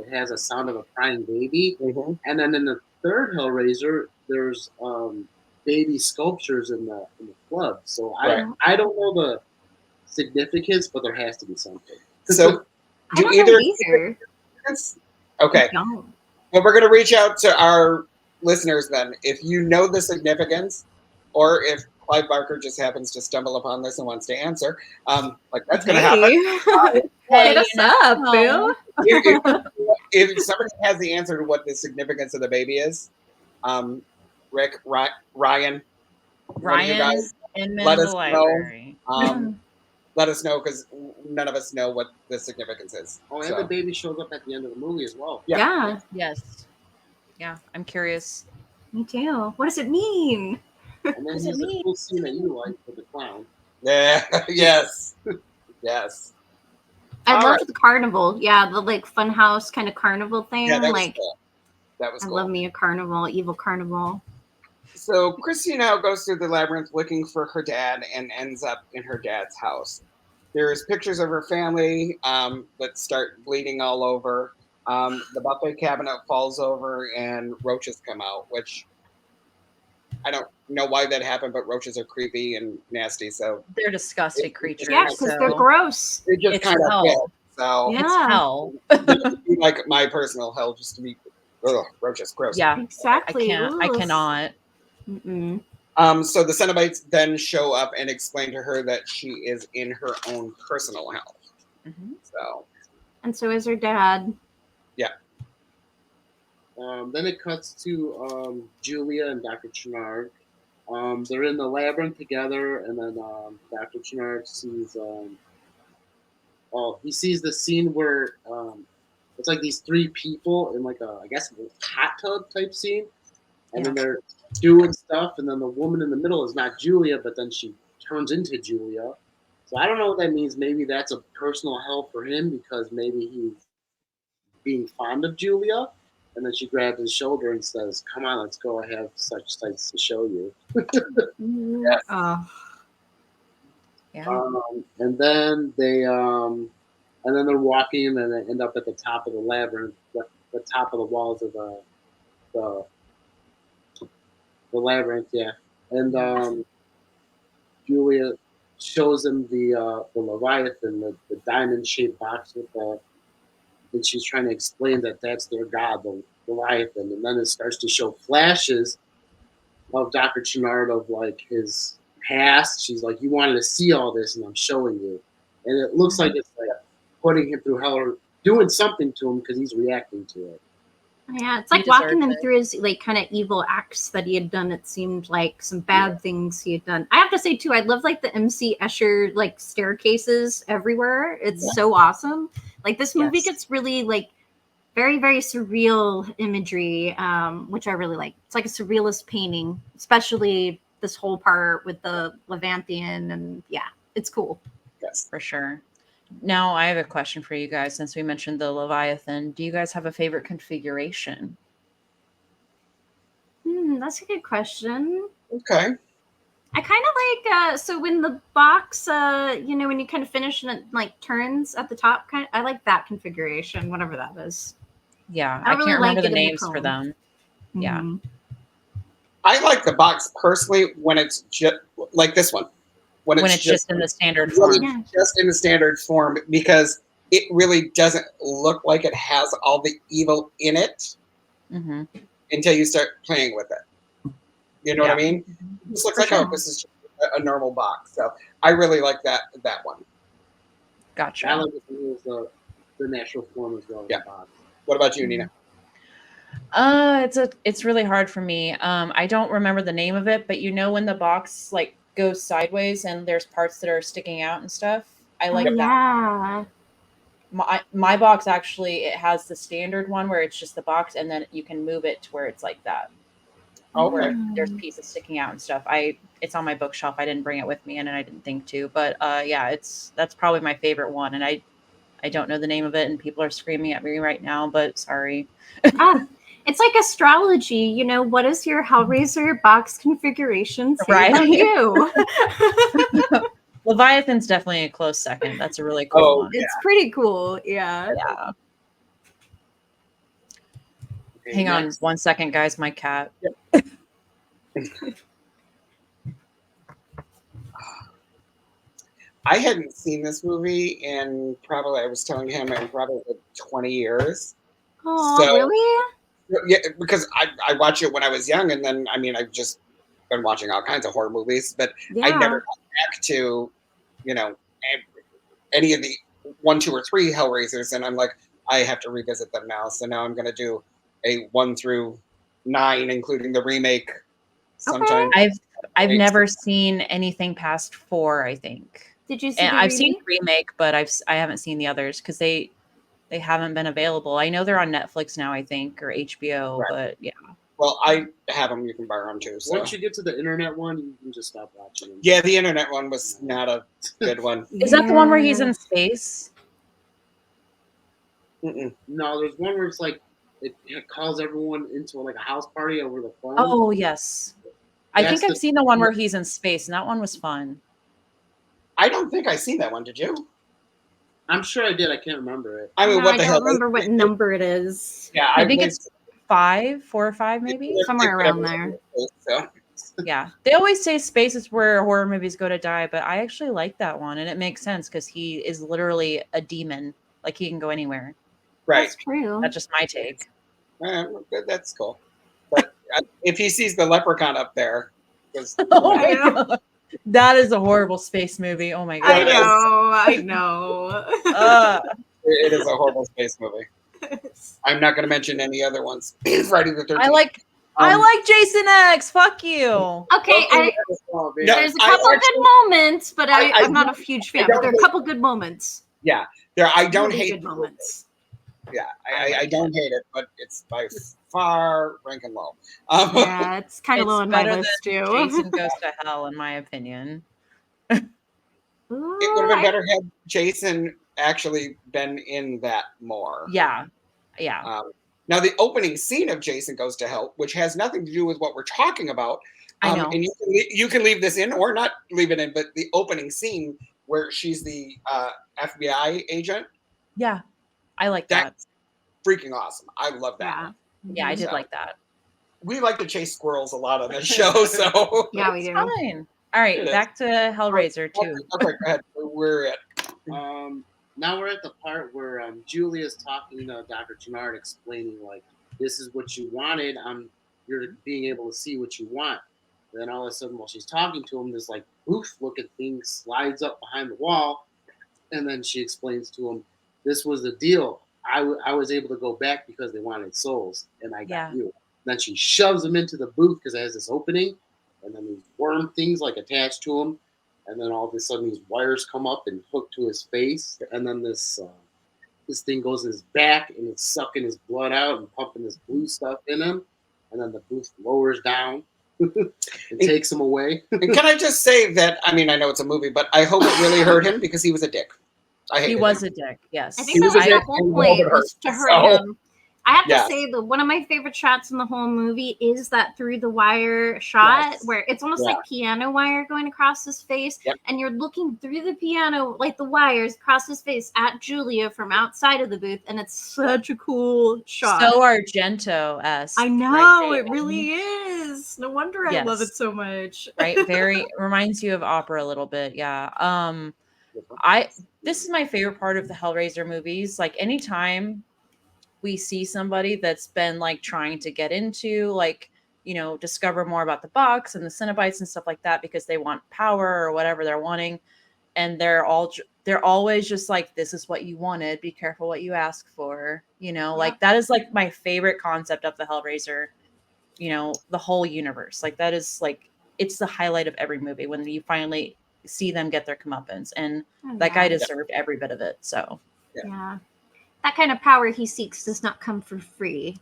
has a sound of a crying baby, and then in the third Hellraiser, there's baby sculptures in the flood. So I don't know the significance, but there has to be something. So, I don't know either. Okay. No. Well, we're going to reach out to our listeners then. If you know the significance, or if Clive Barker just happens to stumble upon this and wants to answer, like that's going to happen. Hit us up, boo. If somebody has the answer to what the significance of the baby is, Rick, Ryan, in let us the library. know. Let us know because none of us know what the significance is. Oh, and the baby shows up at the end of the movie as well. Yeah. Yes. Yeah, I'm curious. Me too. What does it mean? And then there's the cool scene that you like with the clown. Yeah. Yes. Yes. I loved the carnival. Yeah, the like funhouse kind of carnival thing. Yeah, that was like cool. That was cool. I love me a carnival, evil carnival. So Christy now goes through the labyrinth looking for her dad and ends up in her dad's house. There's pictures of her family that start bleeding all over. The buffet cabinet falls over and roaches come out, which I don't know why that happened, but roaches are creepy and nasty. So they're disgusting creatures. Yeah, because they're gross. They just kind of hell. So yeah. It's hell. Like my personal hell, just to be roaches, gross. Yeah, exactly. I cannot. Mm-mm. So the cenobites then show up and explain to her that she is in her own personal hell. So, and so is her dad. Yeah. Then it cuts to Julia and Dr. Chenard. They're in the labyrinth together, and then Dr. Chenard sees he sees the scene where it's like these three people in like I guess a hot tub type scene, and then they're doing stuff, and then the woman in the middle is not Julia, but then she turns into Julia. So I don't know what that means. Maybe that's a personal hell for him because maybe he's being fond of Julia. And then she grabs his shoulder and says, "Come on, let's go. I have such sights to show you." Yes. And then they're walking, and then they end up at the top of the labyrinth, the top of the walls of the labyrinth. Yeah, and Julia shows them the Leviathan, the diamond-shaped box with the. And she's trying to explain that that's their god, the Leviathan. And then it starts to show flashes of Dr. Chenard of like his past. She's like, "You wanted to see all this, and I'm showing you." And it looks like it's like putting him through hell or doing something to him because he's reacting to it. Yeah, it's like walking him through his like kind of evil acts that he had done. It seemed like some bad things he had done. I have to say too, I love like the MC Escher like staircases everywhere. It's so awesome. Like this movie gets really like very, very surreal imagery, which I really like. It's like a surrealist painting, especially this whole part with the Levanthian, and it's cool. Yes, for sure. Now I have a question for you guys. Since we mentioned the Leviathan, do you guys have a favorite configuration? That's a good question. Okay. I kind of like so when the box, when you kind of finish and it like turns at the top, I like that configuration, whatever that is. Yeah, I can't remember the names for them. Yeah, I like the box personally when it's just like this one. When it's just in the standard form. Just in the standard form, because it really doesn't look like it has all the evil in it until you start playing with it. You know what I mean? It just looks like, this is just a normal box. So I really like that one. Gotcha. I like it was the natural form as well. Yeah. What about you, Nina? It's really hard for me. I don't remember the name of it, but you know when the box like goes sideways and there's parts that are sticking out and stuff. I like that. Yeah. My box actually, it has the standard one where it's just the box, and then you can move it to where it's like that. Okay. Where there's pieces sticking out and stuff. It's on my bookshelf. I didn't bring it with me, and I didn't think to. But yeah, that's probably my favorite one, and I don't know the name of it, and people are screaming at me right now. But sorry. It's like astrology. You know, what is your Hellraiser box configuration say Right. about you? Leviathan's definitely a close second. That's a really cool one. It's pretty cool. Yeah. Yeah. Okay, Hang on next. 1 second, guys. My cat. I hadn't seen this movie in probably, I was telling him, in probably like 20 years. Oh, So- really? Yeah, because I watched it when I was young, and then, I mean, I've just been watching all kinds of horror movies, but I never got back to, you know, any of the 1, 2, or 3 Hellraisers, and I'm like, I have to revisit them now. So now I'm going to do a 1 through 9, including the remake. Sometime. I've never seen anything past 4, I think. Did you see And the I've remake? seen the remake, but I haven't seen the others because they haven't been available. I know they're on Netflix now, I think, or HBO, Right. but yeah. Well, I have them. You can borrow them too. So. Once you get to the internet one, you can just stop watching them. Yeah, the internet one was not a good one. Is that the one where he's in space? Mm-mm. No, there's one where it's like it calls everyone into like a house party over the phone. Oh, yes. I That's think I've seen the one where he's in space, and that one was fun. I don't think I seen that one. Did you? I'm sure I did. I can't remember it. I mean, what the I hell? don't remember what number it is. Yeah, I think it's 5, 4 or 5, maybe. Somewhere around there. So. Yeah, they always say space is where horror movies go to die, but I actually like that one, and it makes sense because he is literally a demon. Like he can go anywhere. Right. That's true. That's just my take. That's cool. But if he sees the leprechaun up there, Oh my God. That is a horrible space movie. Oh my God. I know. It is a horrible space movie. I'm not going to mention any other ones. Friday the 13th. I like Jason X. Fuck you. Okay, there's a couple good moments, but I'm not a huge fan. But there are a couple good moments. Yeah, I don't hate good moments. Yeah, I don't hate it, but it's by far ranking low. Yeah, it's kind of low on my list too. Jason Goes to Hell, in my opinion. It would have been better had Jason actually been in that more. Yeah. Now, the opening scene of Jason Goes to Hell, which has nothing to do with what we're talking about, I know. and you can leave this in or not leave it in, but the opening scene where she's the FBI agent. Yeah, I like that. That's freaking awesome. I love that. Yeah, I did like that. We like to chase squirrels a lot on this show, so yeah, we do. Fine. All right, back to Hellraiser 2. Okay, go ahead. We're at. Now we're at the part where Julia's talking to Dr. Chenard, explaining like, this is what you wanted. You're being able to see what you want. And then all of a sudden, while she's talking to him, this like poof-looking thing slides up behind the wall, and then she explains to him, "This was the deal. I was able to go back because they wanted souls, and I got you." And then she shoves him into the booth because it has this opening, and then these worm things like attached to him. And then all of a sudden, these wires come up and hook to his face. And then this thing goes in his back, and it's sucking his blood out and pumping this blue stuff in him. And then the booth lowers down and takes him away. And can I just say that, I mean, I know it's a movie, but I hope it really hurt him because he was a dick. He was a dick, yes. I think that was the whole point, was to hurt him. I have to say that one of my favorite shots in the whole movie is that through the wire shot where it's almost like piano wire going across his face, and you're looking through the piano, like the wires across his face at Julia from outside of the booth, and it's such a cool shot. So Argento-esque. I know, it really is. No wonder I love it so much. Right? Very reminds you of opera a little bit, yeah. This is my favorite part of the Hellraiser movies. Like anytime we see somebody that's been like trying to get into like, you know, discover more about the box and the cenobites and stuff like that because they want power or whatever they're wanting. and they're always just like, this is what you wanted, be careful what you ask for, like that is like my favorite concept of the Hellraiser, the whole universe. Like that is like, it's the highlight of every movie when you finally see them get their comeuppance, and that guy deserved every bit of it. So yeah, that kind of power he seeks does not come for free.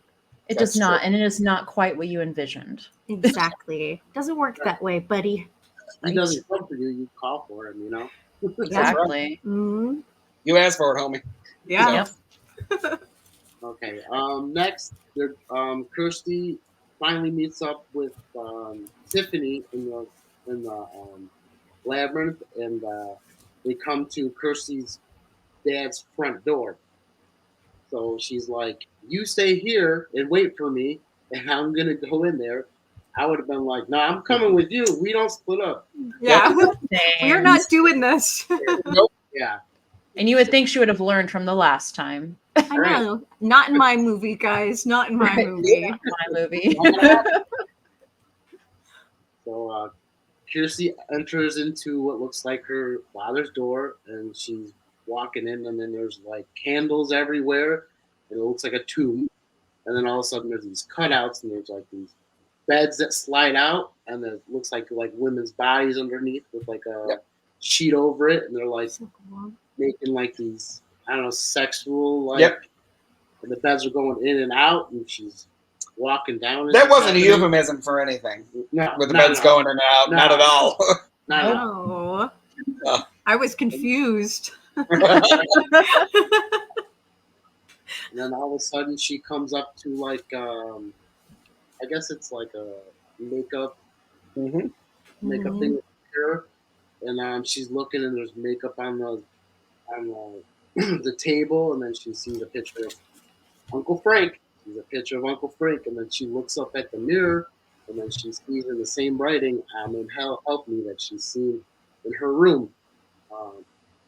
It does not, and it is not quite what you envisioned. Exactly. Doesn't work that way, buddy. He doesn't come for you, you call for him, Exactly. Mm-hmm. You asked for it, homie. Yeah. So. Okay. Next, Kirsty finally meets up with Tiffany in the labyrinth, and they come to Kirsty's dad's front door. So she's like, "You stay here and wait for me, and I'm gonna go in there." I would have been like, "No, I'm coming with you. We don't split up." Yeah, we're not doing this. Nope. Yeah. And you would think she would have learned from the last time. I know. Not in my movie, guys. Not in my movie. Not my movie. So Kirsty enters into what looks like her father's door, and she's walking in, and then there's like candles everywhere, and it looks like a tomb. And then all of a sudden, there's these cutouts, and there's like these beds that slide out, and it looks like women's bodies underneath with like a sheet over it, and they're like making like these, I don't know, sexual like, and the beds are going in and out, and she's walking down. That wasn't a euphemism for anything. No, with the beds going in and out, not at all. No. I was confused. And then all of a sudden she comes up to like, I guess it's like a makeup thing with her, and she's looking, and there's makeup on the table, and then she sees a picture of Uncle Frank. Sees a picture of Uncle Frank, and then she looks up at the mirror, and then she sees in the same writing, in Hell Help Me, that she's seen in her room.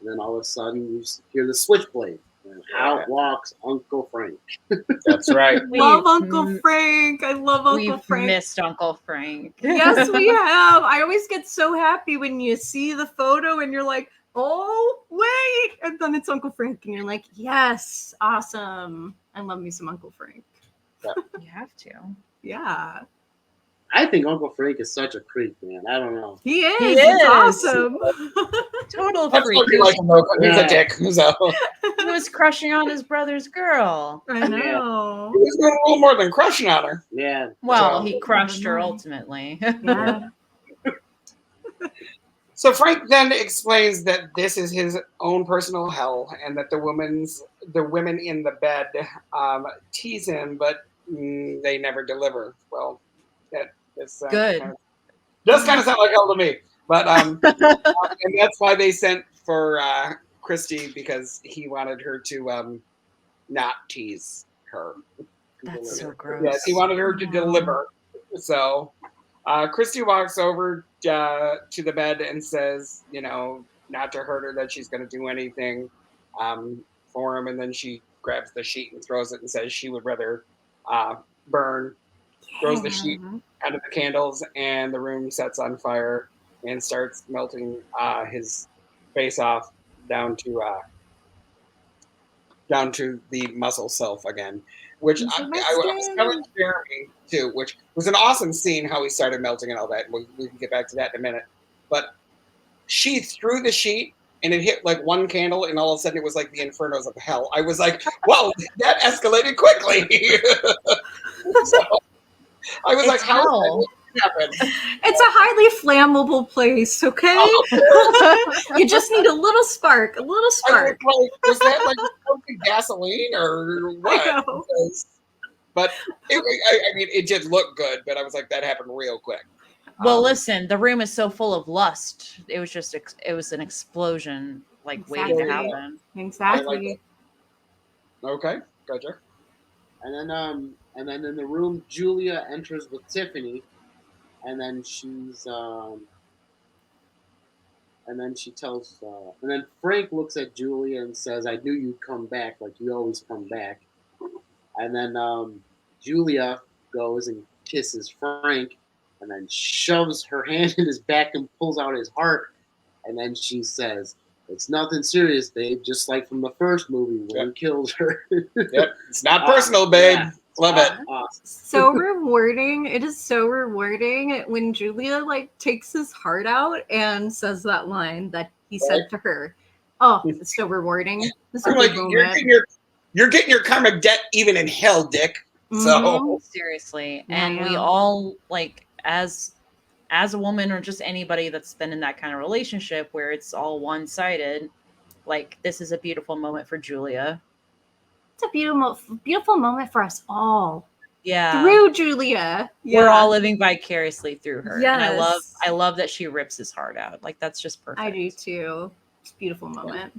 And then all of a sudden you hear the switchblade. And out walks Uncle Frank. That's right. Love Uncle Frank. I love Uncle Frank. We've missed Uncle Frank. Yes, we have. I always get so happy when you see the photo and you're like, oh, wait. And then it's Uncle Frank. And you're like, yes, awesome. I love me some Uncle Frank. Yeah. You have to. Yeah. I think Uncle Frank is such a creep, man. I don't know. He is. He He's is. Awesome. Total That's freak. what you like him though, 'cause he's a dick. So. He was crushing on his brother's girl. I know. He was doing a little more than crushing on her. Yeah. Well, he crushed her ultimately. Yeah. So Frank then explains that this is his own personal hell, and that the women in the bed tease him, but they never deliver. Well, that's good. Does kind of sound like hell to me, but and that's why they sent for Christy, because he wanted her to not tease her. That's so gross. Yes, he wanted her to deliver. So Christy walks over to the bed and says, not to hurt her, that she's going to do anything for him. And then she grabs the sheet and throws it and says she would rather burn. Throws the sheet out of the candles, and the room sets on fire and starts melting his face off down to the muscle self again. Which I was telling Jeremy too, which was an awesome scene, how he started melting and all that. We can get back to that in a minute. But she threw the sheet, and it hit like one candle, and all of a sudden it was like the infernos of hell. I was like, "Whoa, that escalated quickly!" So I was like, "How did that happen?" It's a highly flammable place, okay? You just need a little spark. A little spark. Was that like gasoline or what? But it did look good, but I was like, that happened real quick. Well, listen, the room is so full of lust. It was an explosion, waiting to happen. Exactly. Okay, gotcha. And then in the room, Julia enters with Tiffany, and then she's and then she tells, and then Frank looks at Julia and says, "I knew you'd come back, like you always come back." And then Julia goes and kisses Frank, and then shoves her hand in his back and pulls out his heart, and then she says, "It's nothing serious, babe. Just like from the first movie when he killed her." Yep. It's not personal, babe. Yeah. Love it. Awesome. So rewarding. It is so rewarding when Julia like takes his heart out and says that line that he said to her. Oh, it's so rewarding. This is a I'm big like, moment. you're getting your karmic debt even in hell, Dick. So seriously, Yeah, and we yeah. all like as a woman or just anybody that's been in that kind of relationship where it's all one-sided, like this is a beautiful moment for Julia. It's a beautiful moment for us all. Yeah. Through Julia. Yeah. We're all living vicariously through her. Yes. And I love that she rips his heart out. Like that's just perfect. I do too. It's a beautiful moment.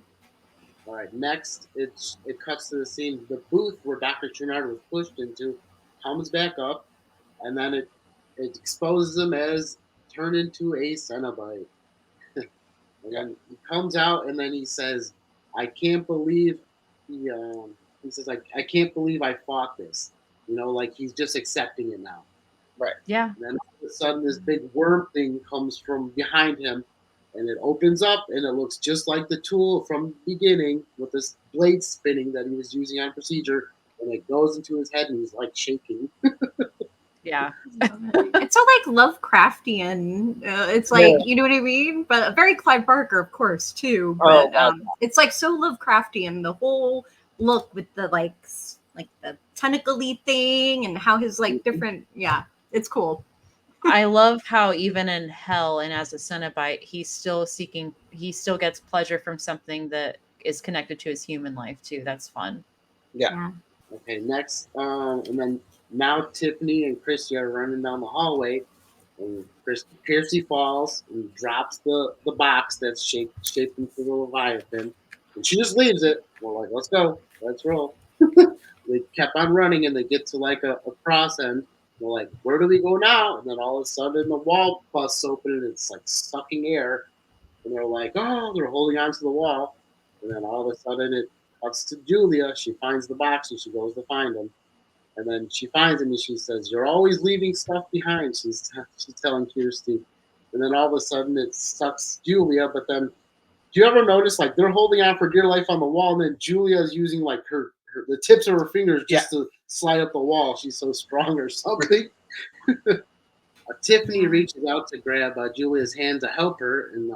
All right, next it cuts to the scene. The booth where Dr. Chernard was pushed into comes back up, and then it exposes him as turned into a cenobite. And then he comes out, and then he says, "I can't believe he says I can't believe I fought this." You know, like he's just accepting it now. right. Yeah. And then all of a sudden, this big worm thing comes from behind him, and it opens up, and it looks just like the tool from the beginning with this blade spinning that he was using on procedure, and it goes into his head, and he's like shaking. Yeah. It's so like Lovecraftian. It's like, you know what I mean? But very Clive Barker, of course, too. But it's like so Lovecraftian. The whole look with the like the tentacle-y thing and how his like different. Yeah, it's cool. I love how even in hell and as a Cenobite, he still gets pleasure from something that is connected to his human life too. That's fun. Yeah. Okay, next, and then now Tiffany and Christy are running down the hallway, and Piercy falls and drops the box that's shaped into the Leviathan, and she just leaves it. We're like, let's go, let's roll. They kept on running, and they get to like a cross end. We're like, where do we go now? And then all of a sudden, the wall busts open, and it's like sucking air. And they're like, oh, they're holding onto the wall. And then all of a sudden, it cuts to Julia. She finds the box, and she goes to find him. And then she finds him, and she says, "You're always leaving stuff behind." She's telling Kirsty. And then all of a sudden, it sucks Julia. But then, do you ever notice like they're holding on for dear life on the wall, and then Julia is using like the tips of her fingers just to slide up the wall. She's so strong or something. Tiffany reaches out to grab Julia's hand to help her, and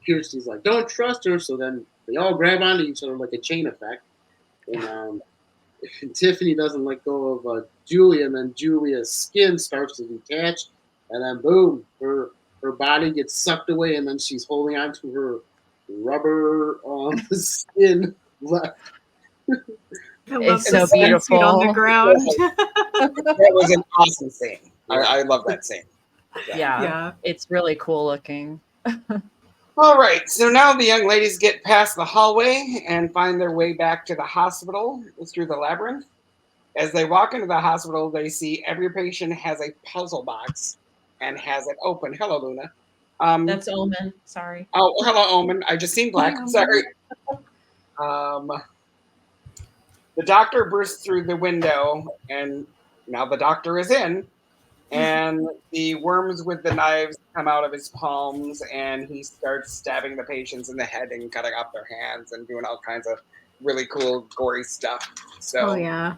Kirsty's like, "Don't trust her." So then they all grab onto each other like a chain effect, and Tiffany doesn't let go of Julia, and then Julia's skin starts to detach, and then boom, her body gets sucked away, and then she's holding on to her rubber skin left. It's so beautiful on the ground. That was an awesome scene. I love that scene. Yeah. It's really cool looking. All right, so now the young ladies get past the hallway and find their way back to the hospital through the labyrinth. As they walk into the hospital, they see every patient has a puzzle box and has it open. Hello, Luna. That's Omen. Sorry. Oh, hello, Omen. I just seen black. Sorry. The doctor bursts through the window, and now the doctor is in. And the worms with the knives come out of his palms, and he starts stabbing the patients in the head and cutting off their hands and doing all kinds of really cool, gory stuff. So, oh yeah,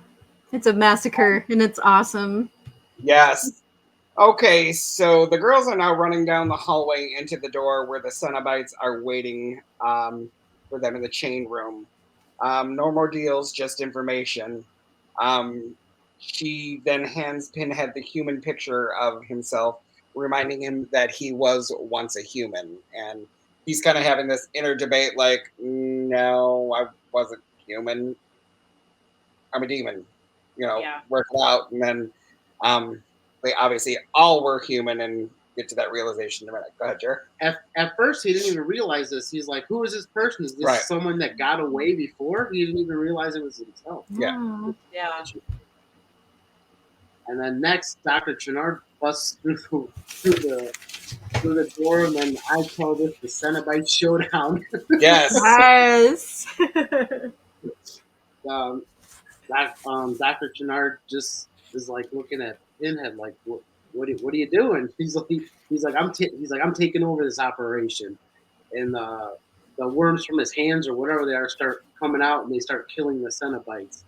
it's a massacre, and it's awesome. Yes. Okay, so the girls are now running down the hallway into the door where the Cenobites are waiting for them in the chain room. No more deals, just information. She then hands Pinhead the human picture of himself, reminding him that he was once a human. And he's kind of having this inner debate like, no, I wasn't human. I'm a demon. Work it out. And then they obviously all were human and get to that realization in a minute. Go ahead, Jer. At first, he didn't even realize this. He's like, who is this person? Is this someone that got away before? He didn't even realize it was himself. Yeah. Yeah. And then next, Dr. Chernard busts through the door, and then I call this the Cenobite Showdown. Yes. Dr. Chernard just is like looking at Pinhead like, what are you doing? He's like I'm taking over this operation, and the worms from his hands or whatever they are start coming out, and they start killing the cenobites.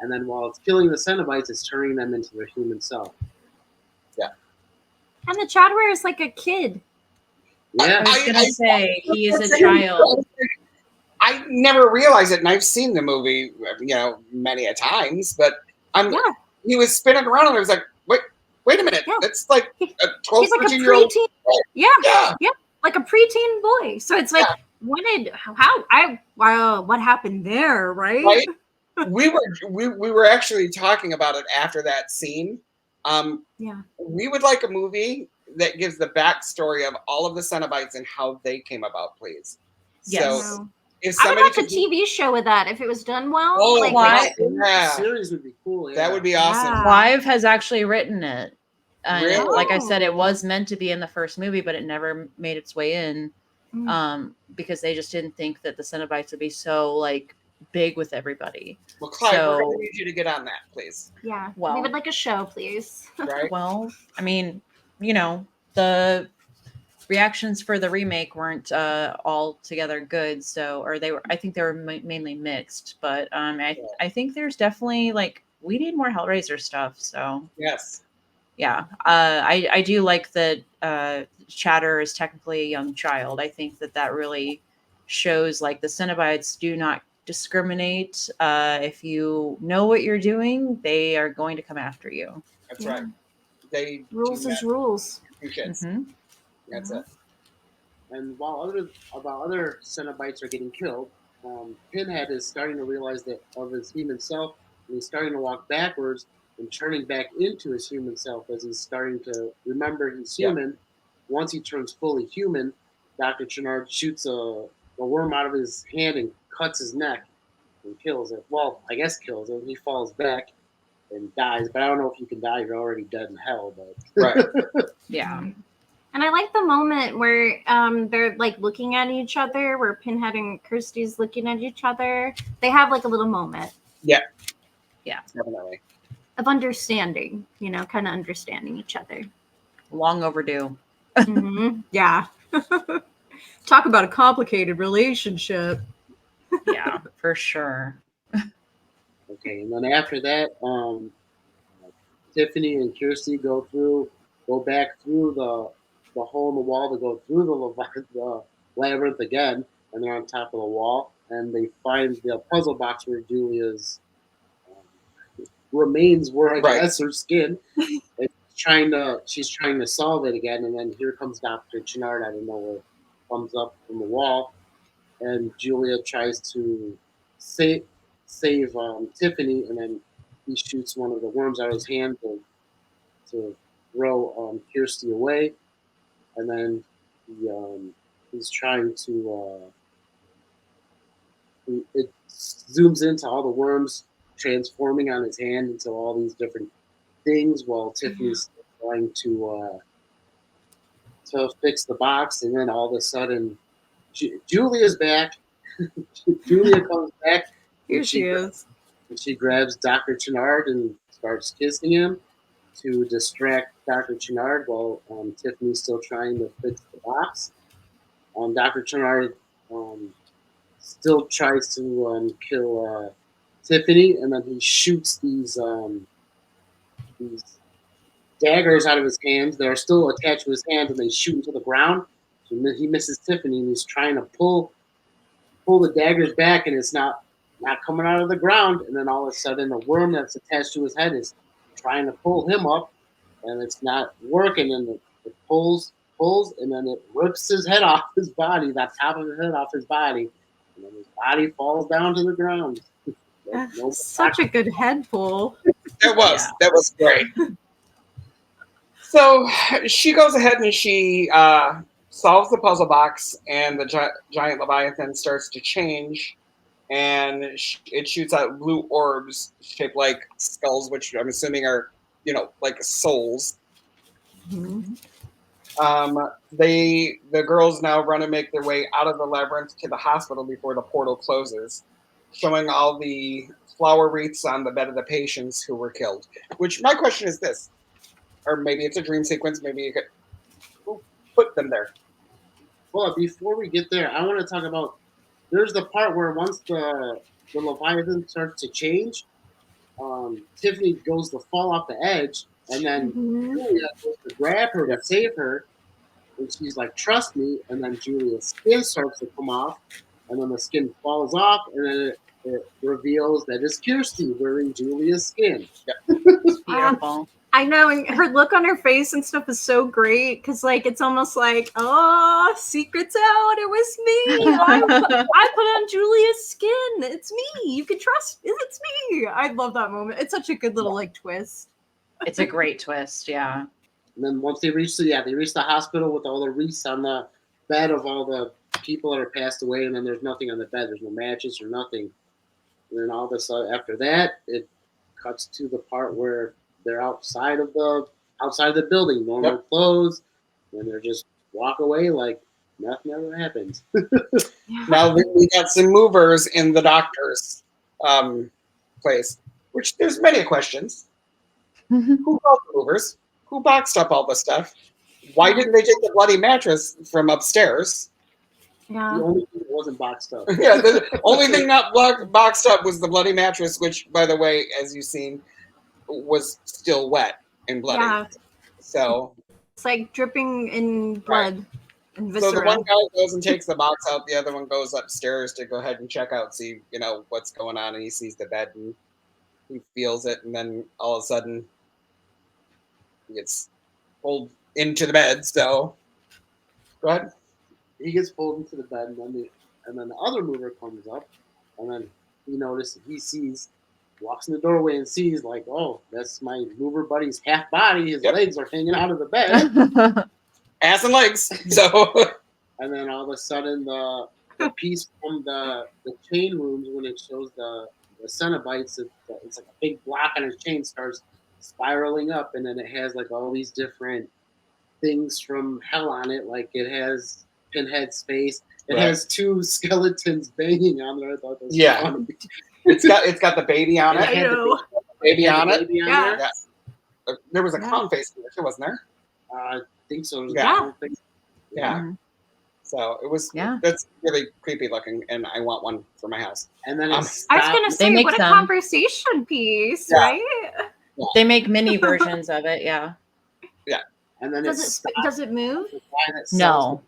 And then while it's killing the cenobites, it's turning them into their human self. Yeah. And the Chatterer is like a kid. Yeah. I was going to say, he is a child. I never realized it, and I've seen the movie, many a times, but he was spinning around, and I was like, wait a minute, that's like a 12, he's like a 13-year-old preteen. boy. Yeah, like a preteen boy. So it's like, what happened there, right? we were actually talking about it after that scene. We would like a movie that gives the backstory of all of the Cenobites and how they came about, please. Yes. So if I would somebody watch a TV show with that if it was done well. The series would be cool. That would be awesome. Clive has actually written it. Really? Like I said, it was meant to be in the first movie, but it never made its way in because they just didn't think that the Cenobites would be so like big with everybody. Well, Clive, we're going to need you to get on that, please. Yeah. Well, we would like a show, please. Right. Well, I mean, the reactions for the remake weren't all together good, or they were. I think they were mainly mixed. But I think there's definitely we need more Hellraiser stuff. So yes, yeah, I do like that. Chatter is technically a young child. I think that really shows the Cenobites do not discriminate. If you know what you're doing, they are going to come after you. That's right. They rules is rules. Mm-hmm. That's it. And while other Cenobites are getting killed, Pinhead is starting to realize that of his human self, and he's starting to walk backwards and turning back into his human self as he's starting to remember he's human. Once he turns fully human, Dr. Channard shoots a worm out of his hand and cuts his neck and kills it. Well, I guess kills him. He falls back and dies, but I don't know if you can die. You're already dead in hell. But right, yeah. And I like the moment where they're looking at each other, where Pinhead and Kirsty's looking at each other. They have a little moment. Yeah, definitely. Of understanding, kind of understanding each other. Long overdue. Mm-hmm. Yeah. Talk about a complicated relationship. Yeah, for sure. Okay, and then after that, Tiffany and Kirsty go back through the hole in the wall to go through the labyrinth again, and they're on top of the wall, and they find the puzzle box where Julia's remains were, I guess, her skin. She's trying to solve it again, and then here comes Dr. Channard out of nowhere, comes up from the wall, and Julia tries to save Tiffany, and then he shoots one of the worms out of his hand to throw Kirsty away, and then he's trying to. It zooms into all the worms transforming on his hand into all these different things, while Tiffany's trying to fix the box, and then all of a sudden, Julia's back. Julia comes back. Here she is. And she grabs Dr. Channard and starts kissing him to distract Dr. Channard while Tiffany's still trying to fix the box. Dr. Channard still tries to kill Tiffany, and then he shoots these daggers out of his hands. They're still attached to his hands, and they shoot into the ground. So he misses Tiffany, and he's trying to pull the daggers back, and it's not coming out of the ground. And then all of a sudden, the worm that's attached to his head is trying to pull him up, and it's not working. And it pulls, and then it rips his head off his body, that top of his head off his body, and then his body falls down to the ground. Such a good head pull. That was great. So she goes ahead and she solves the puzzle box, and the giant Leviathan starts to change, and it shoots out blue orbs shaped like skulls, which I'm assuming are, like souls. Mm-hmm. The girls now run and make their way out of the labyrinth to the hospital before the portal closes, showing all the flower wreaths on the bed of the patients who were killed. Which, my question is this, or maybe it's a dream sequence, maybe you could, who put them there? hold up, before we get there, I want to talk about. There's the part where once the Leviathan starts to change, Tiffany goes to fall off the edge, and then Mhm. Julia goes to grab her to save her, and she's like, "Trust me." And then Julia's skin starts to come off, and then the skin falls off, and then it reveals that it's Kirsty wearing Julia's skin. It's beautiful. I know, and her look on her face and stuff is so great because, like, it's almost like, oh, secret's out. It was me. I put on Julia's skin. It's me. You can trust. It's me. I love that moment. It's such a good little like twist. It's a great twist. Yeah. And then once they reach the hospital with all the wreaths on the bed of all the people that are passed away, and then there's nothing on the bed. There's no matches or nothing. And then all of a sudden, after that, it cuts to the part where they're outside of the building, normal clothes, and they're just walk away like nothing ever happened. Now we got some movers in the doctor's place, which there's many questions. Who called the movers? Who boxed up all the stuff? Why didn't they take the bloody mattress from upstairs? Yeah. The only thing that wasn't boxed up. Yeah, the only thing not boxed up was the bloody mattress, which, by the way, as you've seen, was still wet and bloody. Yeah. So It's like dripping in blood and viscera. So the one guy goes and takes the box out, the other one goes upstairs to go ahead and check out, see, what's going on, and he sees the bed and he feels it, and then all of a sudden he gets pulled into the bed. So go ahead. He gets pulled into the bed, and then the other mover comes up, and then walks in the doorway and sees, like, oh, that's my mover buddy's half body. His legs are hanging out of the bed. Ass and legs. So and then all of a sudden the piece from the chain rooms, when it shows the cenobites, it's like a big block on his chain, starts spiraling up, and then it has like all these different things from hell on it. Like it has Pinhead's face. It has two skeletons banging on there. I thought that was funny. It's got the baby on it. I know. Baby on it. Yeah. There was a clown face in there, wasn't there? I think so. Yeah. Mm-hmm. So it was. That's really creepy looking, and I want one for my house. And then I was gonna say, what a conversation piece, right? Yeah. They make mini versions of it. Yeah. Yeah. And then does it move? No.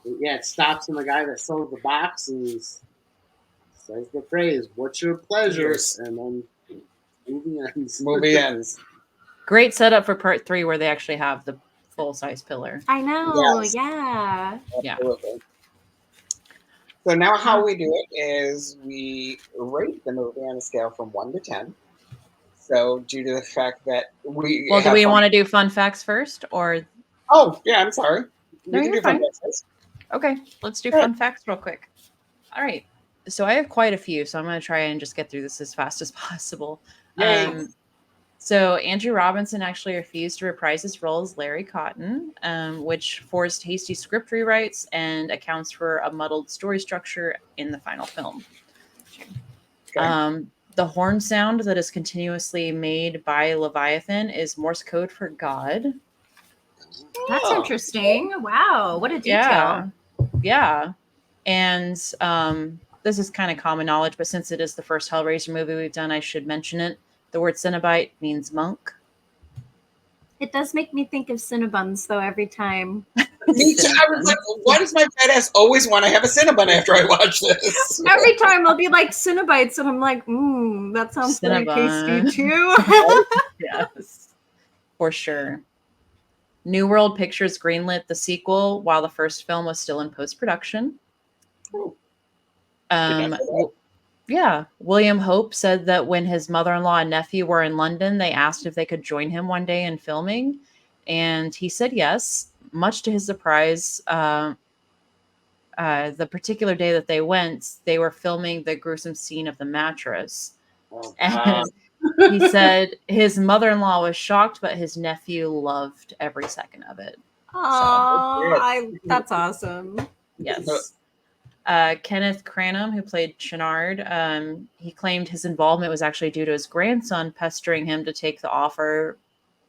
It stops, and the guy that sells the box and says the phrase, "What's your pleasure?" And then movie ends. Great setup for part 3, where they actually have the full-size pillar. I know. Yes. Yeah. Absolutely. So now how we do it is we rate the movie on a scale from 1 to 10. So due to the fact that do we want to do fun facts first, or? Oh yeah, I'm sorry. No, you're fine. Okay, let's do fun facts real quick. All right. So I have quite a few, so I'm going to try and just get through this as fast as possible. So Andrew Robinson actually refused to reprise his role as Larry Cotton, which forced hasty script rewrites and accounts for a muddled story structure in the final film. Okay. The horn sound that is continuously made by Leviathan is Morse code for God. That's interesting. Wow, what a detail. Yeah. And this is kind of common knowledge, but since it is the first Hellraiser movie we've done, I should mention it. The word cenobite means monk. It does make me think of Cinnabons, though, every time. Me too. I was like, why does my badass always want to have a Cinnabon after I watch this? Every time I'll be like Cenobites, and I'm like, that sounds pretty tasty too. Yes, for sure. New World Pictures greenlit the sequel while the first film was still in post-production. William Hope said that when his mother-in-law and nephew were in London, they asked if they could join him one day in filming, and he said yes. Much to his surprise, the particular day that they went, they were filming the gruesome scene of the mattress. And he said his mother-in-law was shocked, but his nephew loved every second of it. Oh, that's awesome. Yes. Kenneth Cranham, who played Chenard, he claimed his involvement was actually due to his grandson pestering him to take the offer,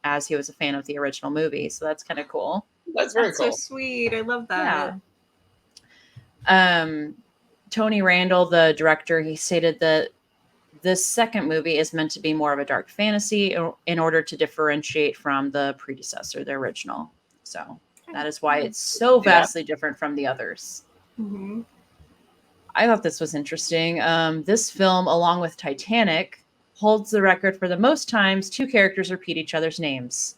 as he was a fan of the original movie. So that's kind of cool. That's very That's cool. so sweet. I love that. Yeah. Tony Randall, the director, he stated that this second movie is meant to be more of a dark fantasy in order to differentiate from the predecessor, the original. So that is why it's so vastly different from the others. Mm-hmm. I thought this was interesting. This film, along with Titanic, holds the record for the most times two characters repeat each other's names.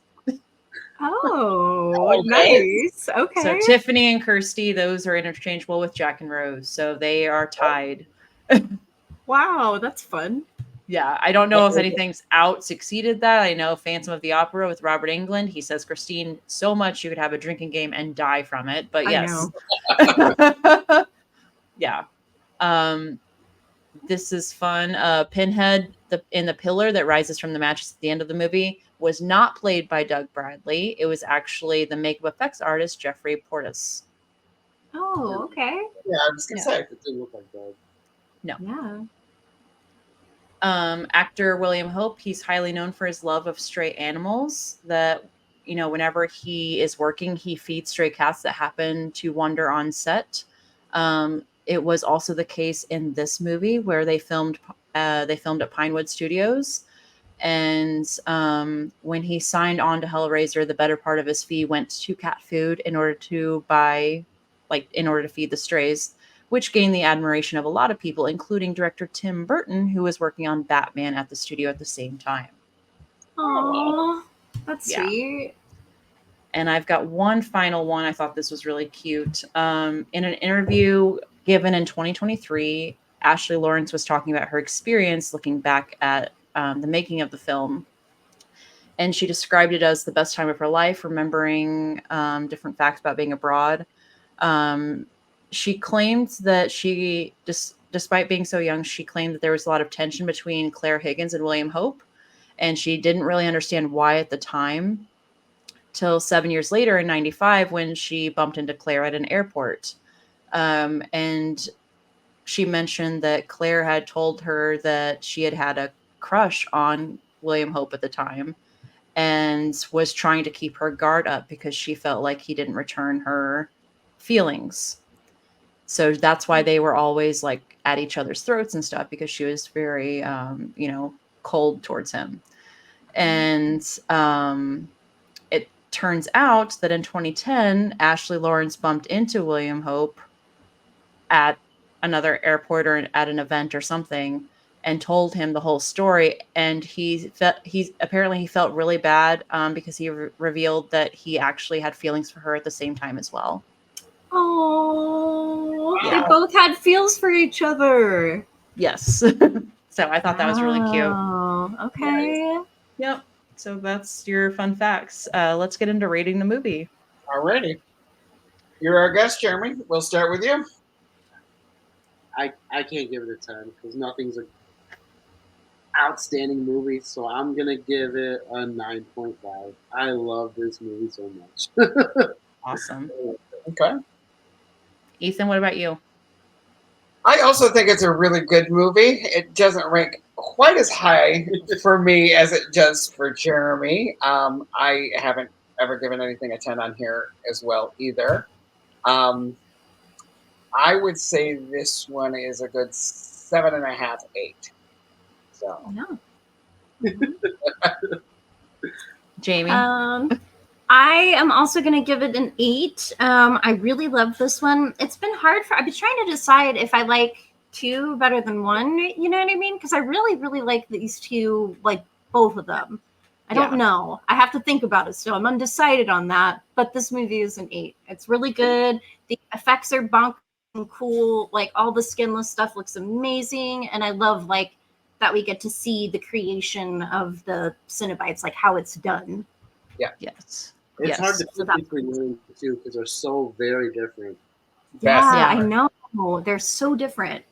Oh, Okay. nice. Okay. So Tiffany and Kirsty, those are interchangeable with Jack and Rose. So they are tied. Wow, that's fun. Yeah, I don't know if anything's out succeeded that. I know Phantom of the Opera with Robert Englund. He says Christine so much you could have a drinking game and die from it. But yes. Yeah. This is fun. Pinhead in the pillar that rises from the mattress at the end of the movie was not played by Doug Bradley. It was actually the makeup effects artist Jeffrey Portis. Oh, okay. Yeah, I was gonna say It didn't look like that. No. Yeah. Actor William Hope, he's highly known for his love of stray animals. That, you know, whenever he is working, he feeds stray cats that happen to wander on set. It was also the case in this movie where they filmed at Pinewood Studios. And when he signed on to Hellraiser, the better part of his fee went to cat food in order to feed the strays, which gained the admiration of a lot of people, including director Tim Burton, who was working on Batman at the studio at the same time. Oh, that's Yeah. sweet. And I've got one final one. I thought this was really cute. In an interview given in 2023, Ashley Lawrence was talking about her experience looking back at the making of the film. And she described it as the best time of her life, remembering different facts about being abroad. She claimed that despite being so young, she claimed that there was a lot of tension between Claire Higgins and William Hope. And she didn't really understand why at the time, till 7 years later in 95, when she bumped into Claire at an airport. And she mentioned that Claire had told her that she had a crush on William Hope at the time and was trying to keep her guard up because she felt like he didn't return her feelings. So that's why they were always like at each other's throats and stuff, because she was very, cold towards him. And it turns out that in 2010, Ashley Lawrence bumped into William Hope at another airport or at an event or something and told him the whole story. And he apparently felt really bad because he revealed that he actually had feelings for her at the same time as well. Oh, Yeah. they both had feels for each other. Yes. So I thought that was really cute. Oh, okay. Yep. So that's your fun facts. Let's get into rating the movie. Alrighty. You're our guest, Jeremy. We'll start with you. I can't give it a 10 because nothing's an outstanding movie, so I'm gonna give it a 9.5. I love this movie so much. Awesome. Okay. Ethan, what about you? I also think it's a really good movie. It doesn't rank quite as high for me as it does for Jeremy. I haven't ever given anything a 10 on here as well either. I would say this one is a good 7.5, 8. So No. Jamie? I am also going to give it an 8. I really love this one. It's been hard I've been trying to decide if I like 2 better than 1, you know what I mean? Because I really, really like these 2, like both of them. I don't know. I have to think about it. So I'm undecided on that. But this movie is an 8. It's really good. The effects are bonkers and cool. Like all the skinless stuff looks amazing. And I love like that we get to see the creation of the cenobites, like how it's done. Yeah. Yes. It's hard to So put between the two because they're so very different. Yeah, Yeah. I know. They're so different.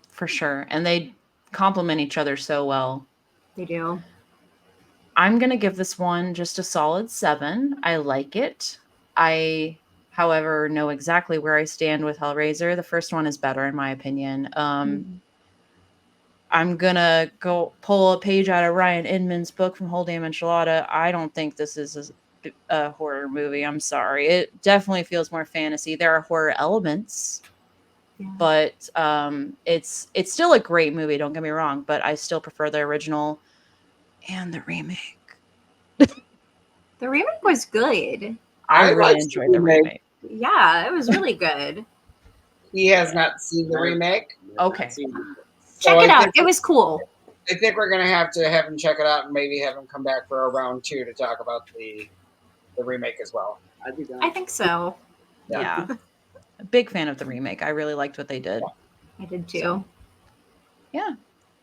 For sure. And they complement each other so well. They do. I'm going to give this one just a solid 7. I like it. I, however, know exactly where I stand with Hellraiser. The first one is better, in my opinion. I'm going to go pull a page out of Ryan Inman's book From Whole Damn Enchilada. I don't think this is as a horror movie. I'm sorry. It definitely feels more fantasy. There are horror elements, Yeah. but it's still a great movie. Don't get me wrong, but I still prefer the original and the remake. The remake was good. I I really liked the enjoyed the remake. remake. Yeah, it was really good. He has not seen the remake, Okay. so Check it I out. think It was cool. I think we're gonna have to have him check it out and maybe have him come back for a round 2 to talk about the remake as well. I'd be down. I think so. Yeah. A big fan of the remake. I really liked what they did. I did too. So, yeah.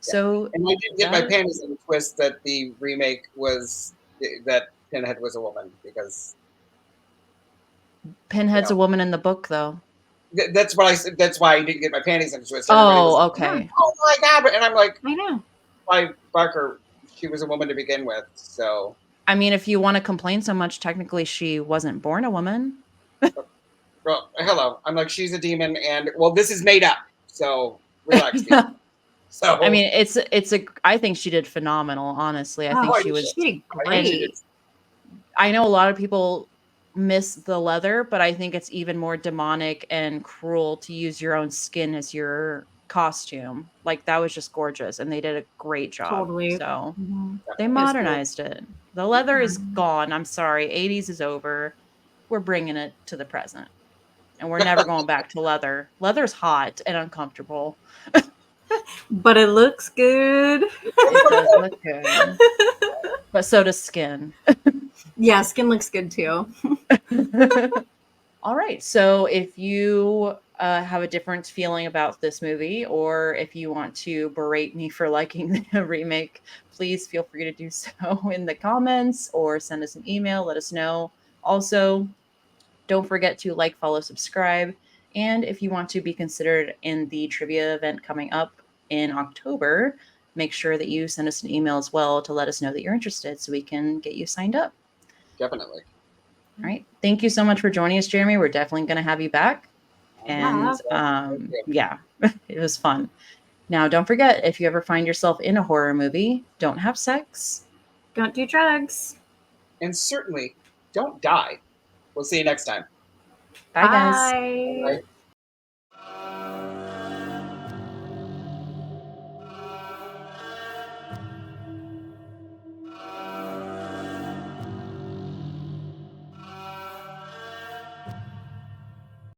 So And I did get my that- panties in a twist that the remake was that Pinhead was a woman, because Pinhead's you a woman in the book, though. that's what I said. That's why I didn't get my panties in a twist. Everybody was Oh, like, okay. oh my god! And I'm like, I know. why Barker? She was a woman to begin with, so. I mean, if you want to complain so much, technically she wasn't born a woman. Well, hello. I'm like, she's a demon, and well, this is made up. So relax. people. So I mean, I think she did phenomenal, honestly. I think Oh, she was She did great. I know a lot of people miss the leather, but I think it's even more demonic and cruel to use your own skin as your costume. Like, that was just gorgeous, and they did a great job. Totally. So Mhm. they was modernized it. The leather is Mhm. gone. I'm sorry. 80s is over. We're bringing it to the present. And we're never going back to leather. Leather's hot and uncomfortable. But it looks good. It does look good. But so does skin. Yeah, skin looks good too. All right. So if you have a different feeling about this movie, or if you want to berate me for liking the remake, please feel free to do so in the comments or send us an email. Let us know. Also, don't forget to like, follow, subscribe. And if you want to be considered in the trivia event coming up in October, make sure that you send us an email as well to let us know that you're interested so we can get you signed up. definitely. All right. Thank you so much for joining us, Jeremy. We're definitely going to have you back. And yeah, it was fun. Now, don't forget, if you ever find yourself in a horror movie, don't have sex. Don't do drugs. And certainly don't die. We'll see you next time. Bye, guys. Bye. Bye.